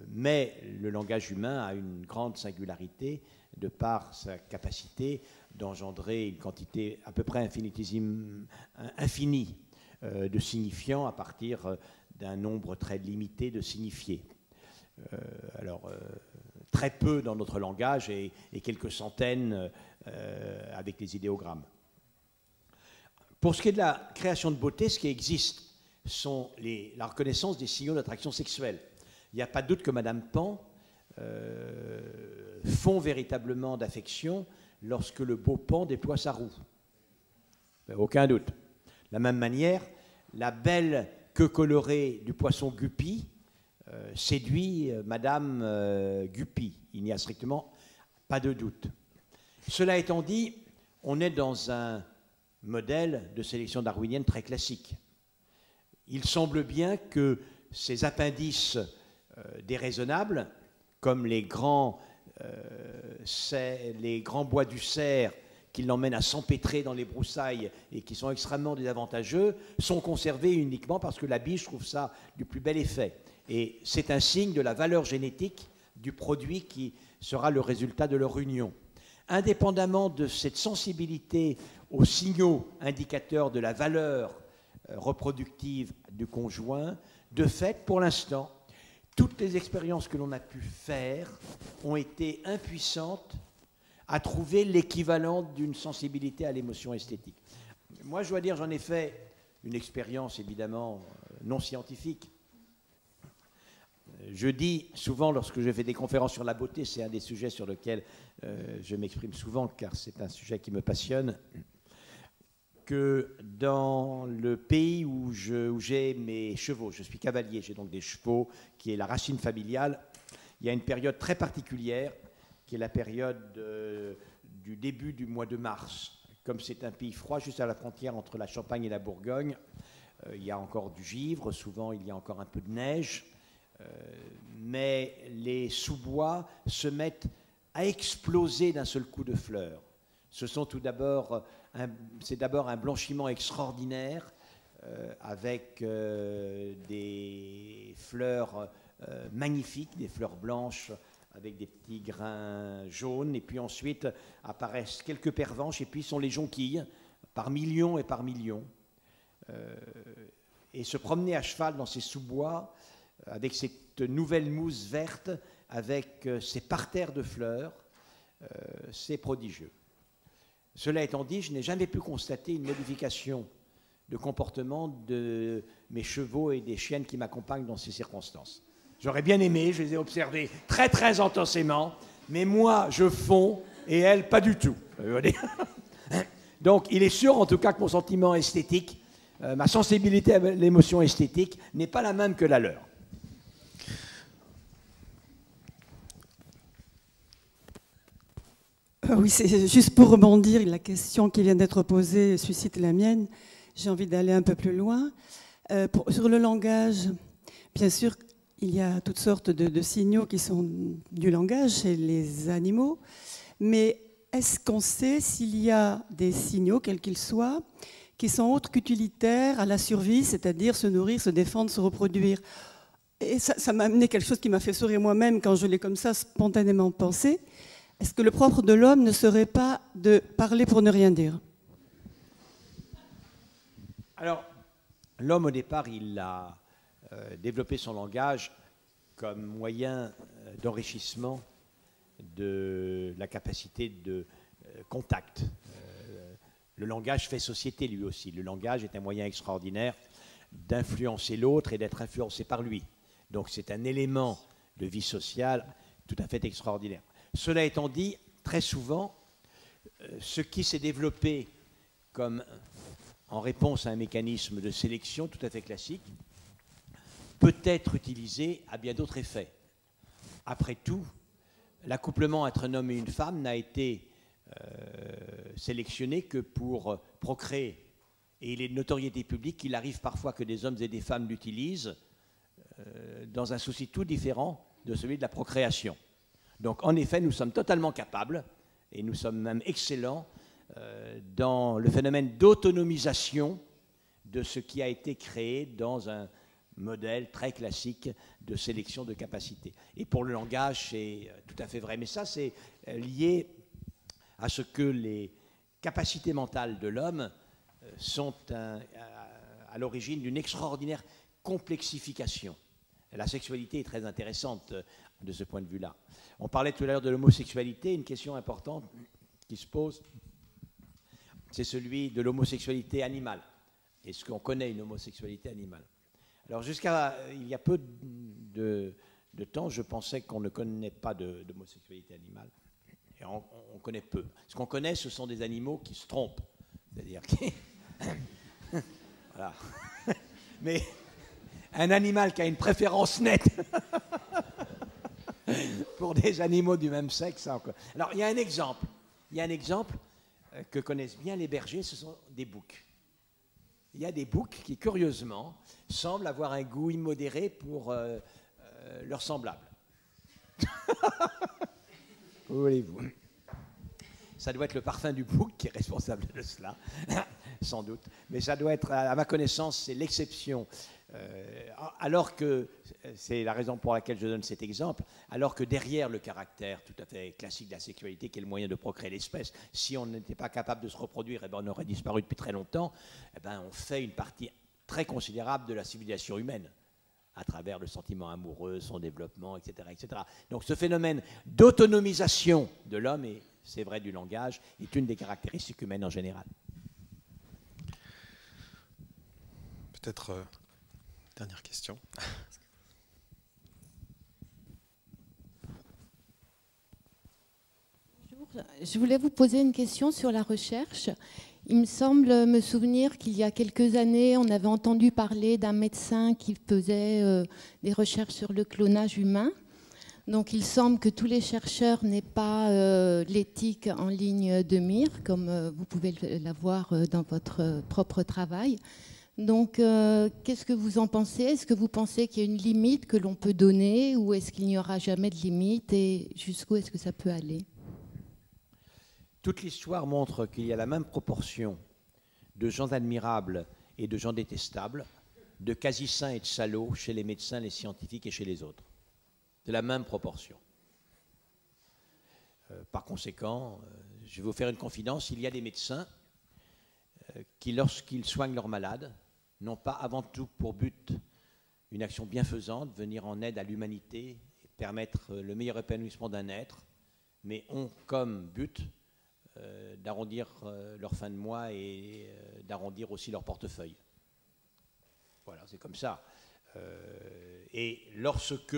Mais le langage humain a une grande singularité de par sa capacité d'engendrer une quantité à peu près infinie de signifiants à partir d'un nombre très limité de signifiés. Très peu dans notre langage et quelques centaines avec les idéogrammes. Pour ce qui est de la création de beauté, ce qui existe, sont la reconnaissance des signaux d'attraction sexuelle. Il n'y a pas de doute que Madame Pan fond véritablement d'affection lorsque le beau Pan déploie sa roue. Aucun doute. De la même manière, la belle queue colorée du poisson Guppy séduit Madame Guppy. Il n'y a strictement pas de doute. Cela étant dit, on est dans un modèle de sélection darwinienne très classique. Il semble bien que ces appendices déraisonnables, comme les grands bois du cerf qui l'emmènent à s'empêtrer dans les broussailles et qui sont extrêmement désavantageux, sont conservés uniquement parce que la biche trouve ça du plus bel effet. Et c'est un signe de la valeur génétique du produit qui sera le résultat de leur union. Indépendamment de cette sensibilité aux signaux indicateurs de la valeur reproductive du conjoint, de fait, pour l'instant, toutes les expériences que l'on a pu faire ont été impuissantes à trouver l'équivalent d'une sensibilité à l'émotion esthétique. Moi, je dois dire, j'en ai fait une expérience évidemment non scientifique. Je dis souvent, lorsque je fais des conférences sur la beauté, c'est un des sujets sur lesquels je m'exprime souvent, car c'est un sujet qui me passionne, que dans le pays où j'ai mes chevaux, je suis cavalier, j'ai donc des chevaux, qui est la racine familiale, il y a une période très particulière, qui est la période du début du mois de mars. Comme c'est un pays froid, juste à la frontière entre la Champagne et la Bourgogne, il y a encore du givre, souvent il y a encore un peu de neige, mais les sous-bois se mettent à exploser d'un seul coup de fleurs. Ce sont tout d'abord, c'est d'abord un blanchiment extraordinaire avec des fleurs magnifiques, des fleurs blanches avec des petits grains jaunes, et puis ensuite apparaissent quelques pervenches, et puis sont les jonquilles, par millions et par millions. Et se promener à cheval dans ces sous-bois, avec cette nouvelle mousse verte, avec ces parterres de fleurs, c'est prodigieux. Cela étant dit, je n'ai jamais pu constater une modification de comportement de mes chevaux et des chiennes qui m'accompagnent dans ces circonstances. J'aurais bien aimé, je les ai observés très très intensément, mais moi je fonds et elle pas du tout. Donc il est sûr en tout cas que mon sentiment esthétique, ma sensibilité à l'émotion esthétique n'est pas la même que la leur. Oui, c'est juste pour rebondir, la question qui vient d'être posée suscite la mienne. J'ai envie d'aller un peu plus loin. Sur le langage, bien sûr, il y a toutes sortes de signaux qui sont du langage chez les animaux, mais est-ce qu'on sait s'il y a des signaux, quels qu'ils soient, qui sont autres qu'utilitaires à la survie, c'est-à-dire se nourrir, se défendre, se reproduire? Et ça m'a amené quelque chose qui m'a fait sourire moi-même quand je l'ai comme ça spontanément pensé. Est-ce que le propre de l'homme ne serait pas de parler pour ne rien dire? Alors, l'homme au départ, il a développé son langage comme moyen d'enrichissement de la capacité de contact. Le langage fait société lui aussi. Le langage est un moyen extraordinaire d'influencer l'autre et d'être influencé par lui. Donc c'est un élément de vie sociale tout à fait extraordinaire. Cela étant dit, très souvent, ce qui s'est développé comme en réponse à un mécanisme de sélection tout à fait classique peut être utilisé à bien d'autres effets. Après tout, l'accouplement entre un homme et une femme n'a été sélectionné que pour procréer. Et il est de notoriété publique qu'il arrive parfois que des hommes et des femmes l'utilisent dans un souci tout différent de celui de la procréation. Donc en effet, nous sommes totalement capables, et nous sommes même excellents, dans le phénomène d'autonomisation de ce qui a été créé dans un modèle très classique de sélection de capacités. Et pour le langage, c'est tout à fait vrai. Mais ça, c'est lié à ce que les capacités mentales de l'homme sont à l'origine d'une extraordinaire complexification. La sexualité est très intéressante de ce point de vue-là. On parlait tout à l'heure de l'homosexualité. Une question importante qui se pose, c'est celui de l'homosexualité animale. Est-ce qu'on connaît une homosexualité animale? Alors jusqu'à il y a peu de temps, je pensais qu'on ne connaît pas d'homosexualité animale. Et on connaît peu. Ce qu'on connaît, ce sont des animaux qui se trompent. C'est-à-dire qui... Voilà. Mais un animal qui a une préférence nette pour des animaux du même sexe, ça encore. Alors, il y a un exemple. Il y a un exemple que connaissent bien les bergers, ce sont des boucs. Il y a des boucs qui, curieusement, semblent avoir un goût immodéré pour leurs semblables. Où voulez-vous? Ça doit être le parfum du bouc qui est responsable de cela, sans doute. Mais ça doit être, à ma connaissance, c'est l'exception. Alors que, c'est la raison pour laquelle je donne cet exemple, alors que derrière le caractère tout à fait classique de la sexualité, qui est le moyen de procréer l'espèce, si on n'était pas capable de se reproduire, eh ben on aurait disparu depuis très longtemps, eh ben on fait une partie très considérable de la civilisation humaine, à travers le sentiment amoureux, son développement, etc., etc. Donc ce phénomène d'autonomisation de l'homme, et c'est vrai du langage, est une des caractéristiques humaines en général. Peut-être dernière question. Bonjour, je voulais vous poser une question sur la recherche. Il me semble me souvenir qu'il y a quelques années, on avait entendu parler d'un médecin qui faisait des recherches sur le clonage humain. Donc il semble que tous les chercheurs n'aient pas l'éthique en ligne de mire, comme vous pouvez l'avoir dans votre propre travail. Donc qu'est-ce que vous en pensez? Est-ce que vous pensez qu'il y a une limite que l'on peut donner, ou est-ce qu'il n'y aura jamais de limite, et jusqu'où est-ce que ça peut aller? Toute l'histoire montre qu'il y a la même proportion de gens admirables et de gens détestables, de quasi-saints et de salauds chez les médecins, les scientifiques et chez les autres. C'est la même proportion. Par conséquent, je vais vous faire une confidence, il y a des médecins qui, lorsqu'ils soignent leurs malades, n'ont pas avant tout pour but une action bienfaisante, venir en aide à l'humanité et permettre le meilleur épanouissement d'un être, mais ont comme but d'arrondir leur fin de mois et d'arrondir aussi leur portefeuille. Voilà, c'est comme ça. Et lorsque,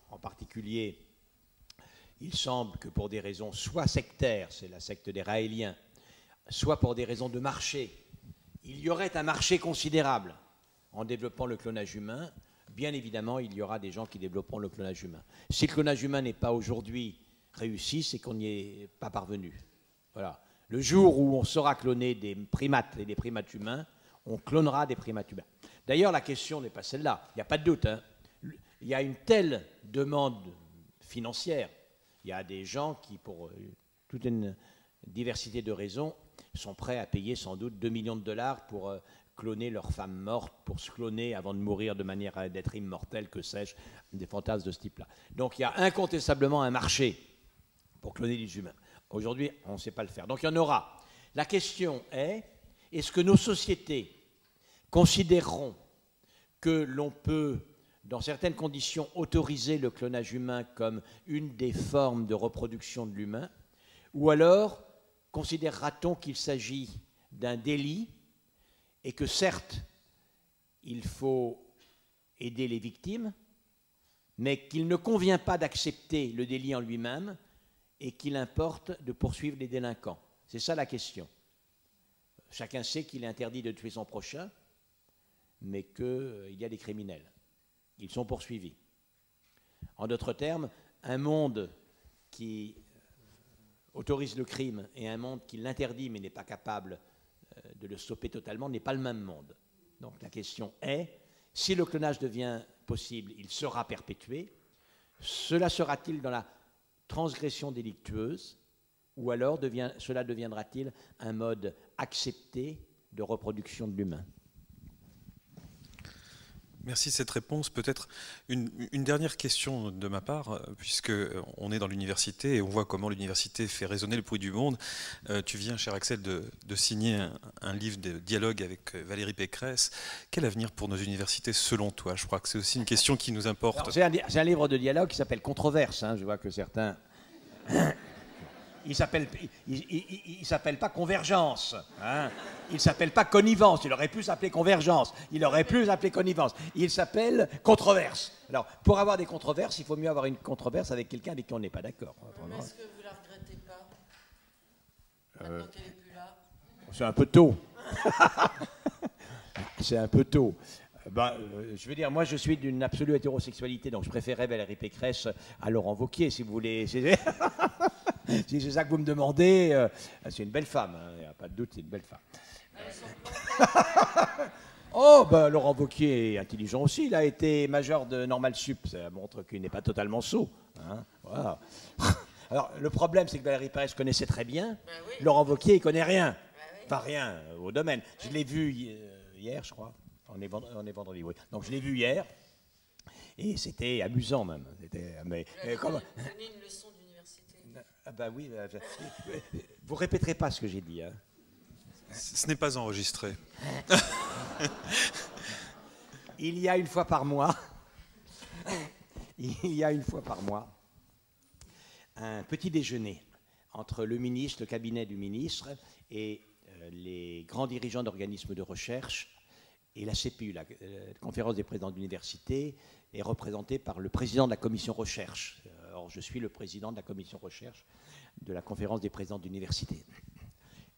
en particulier, il semble que pour des raisons soit sectaires, c'est la secte des Raéliens, soit pour des raisons de marché, il y aurait un marché considérable en développant le clonage humain, bien évidemment, il y aura des gens qui développeront le clonage humain. Si le clonage humain n'est pas aujourd'hui réussi, c'est qu'on n'y est pas parvenu. Voilà. Le jour où on saura cloner des primates et des primates humains, on clonera des primates humains. D'ailleurs, la question n'est pas celle-là, il n'y a pas de doute. Hein. Il y a une telle demande financière, il y a des gens qui, pour toute une diversité de raisons, sont prêts à payer sans doute 2 millions de dollars pour cloner leur femme morte, pour se cloner avant de mourir de manière à être immortel, que sais-je, des fantasmes de ce type-là. Donc il y a incontestablement un marché pour cloner les humains. Aujourd'hui, on ne sait pas le faire. Donc il y en aura. La question est, est-ce que nos sociétés considéreront que l'on peut, dans certaines conditions, autoriser le clonage humain comme une des formes de reproduction de l'humain, ou alors considérera-t-on qu'il s'agit d'un délit et que certes, il faut aider les victimes, mais qu'il ne convient pas d'accepter le délit en lui-même et qu'il importe de poursuivre les délinquants? C'est ça la question. Chacun sait qu'il est interdit de tuer son prochain, mais qu'il y a des criminels. Ils sont poursuivis. En d'autres termes, un monde qui autorise le crime et un monde qui l'interdit mais n'est pas capable de le stopper totalement n'est pas le même monde. Donc la question est, si le clonage devient possible, il sera perpétué. Cela sera-t-il dans la transgression délictueuse, ou alors cela deviendra-t-il un mode accepté de reproduction de l'humain? Merci de cette réponse. Peut-être une dernière question de ma part, puisqu'on est dans l'université et on voit comment l'université fait résonner le bruit du monde. Tu viens, cher Axel, de signer un livre de dialogue avec Valérie Pécresse. Quel avenir pour nos universités selon toi? Je crois que c'est aussi une question qui nous importe. C'est un livre de dialogue qui s'appelle Controverse. Hein. Je vois que certains Il s'appelle pas convergence. Hein. Il s'appelle pas connivence. Il aurait pu s'appeler convergence. Il aurait pu s'appeler connivence. Il s'appelle controverse. Alors, pour avoir des controverses, il faut mieux avoir une controverse avec quelqu'un avec qui on n'est pas d'accord. Est-ce que vous la regrettez pas? Maintenant qu'elle est plus là. C'est un peu tôt. C'est un peu tôt. Je veux dire, moi je suis d'une absolue hétérosexualité, donc je préférais Valérie Pécresse à Laurent Wauquiez, si vous voulez. Si c'est ça que vous me demandez, c'est une belle femme, il n'y a pas de doute, c'est une belle femme. Oh, Laurent Wauquiez est intelligent aussi, il a été major de Normal Sup, ça montre qu'il n'est pas totalement sot. Hein, voilà. Alors, le problème, c'est que Valérie Pécresse connaissait très bien, oui. Laurent Wauquiez, il connaît rien, enfin rien au domaine. Je l'ai vu hier, je crois. On est vendredi, oui. Donc je l'ai vu hier, et c'était amusant même. Donner une leçon d'université. Ah bah oui, vous répéterez pas ce que j'ai dit. Hein. Ce n'est pas enregistré. Il y a une fois par mois, un petit déjeuner entre le ministre, le cabinet du ministre, et les grands dirigeants d'organismes de recherche. Et la CPU, la conférence des présidents d'université, est représentée par le président de la commission recherche. Or, je suis le président de la commission recherche de la conférence des présidents d'université.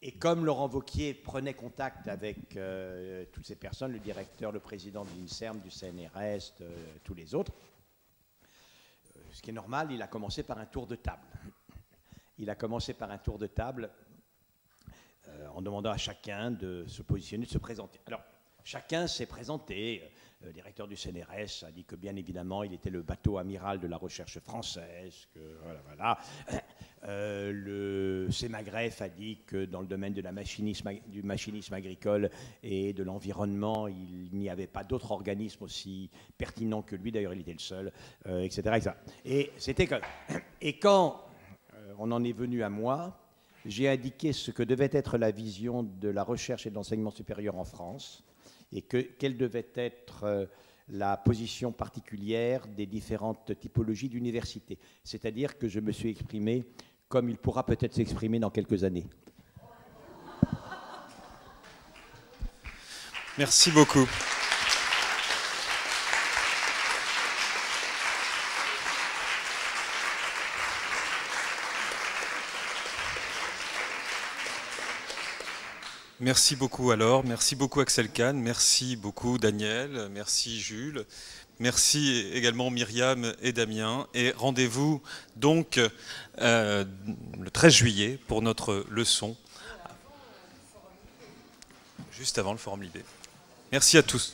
Et comme Laurent Wauquiez prenait contact avec toutes ces personnes, le directeur, le président de l'INSERM, du CNRS, tous les autres, ce qui est normal, il a commencé par un tour de table. En demandant à chacun de se positionner, de se présenter. Alors, chacun s'est présenté. Le directeur du CNRS a dit que, bien évidemment, il était le bateau amiral de la recherche française. Que, voilà. Le CEMAGREF a dit que dans le domaine de du machinisme agricole et de l'environnement, il n'y avait pas d'autre organisme aussi pertinent que lui. D'ailleurs, il était le seul, etc. Et quand on en est venu à moi, j'ai indiqué ce que devait être la vision de la recherche et de l'enseignement supérieur en France, et quelle devait être la position particulière des différentes typologies d'universités. C'est-à-dire que je me suis exprimé comme il pourra peut-être s'exprimer dans quelques années. Merci beaucoup. Merci beaucoup alors, merci beaucoup Axel Kahn, merci beaucoup Daniel, merci Jules, merci également Myriam et Damien. Et rendez-vous donc le 13 juillet pour notre leçon, juste avant le Forum Libé. Merci à tous.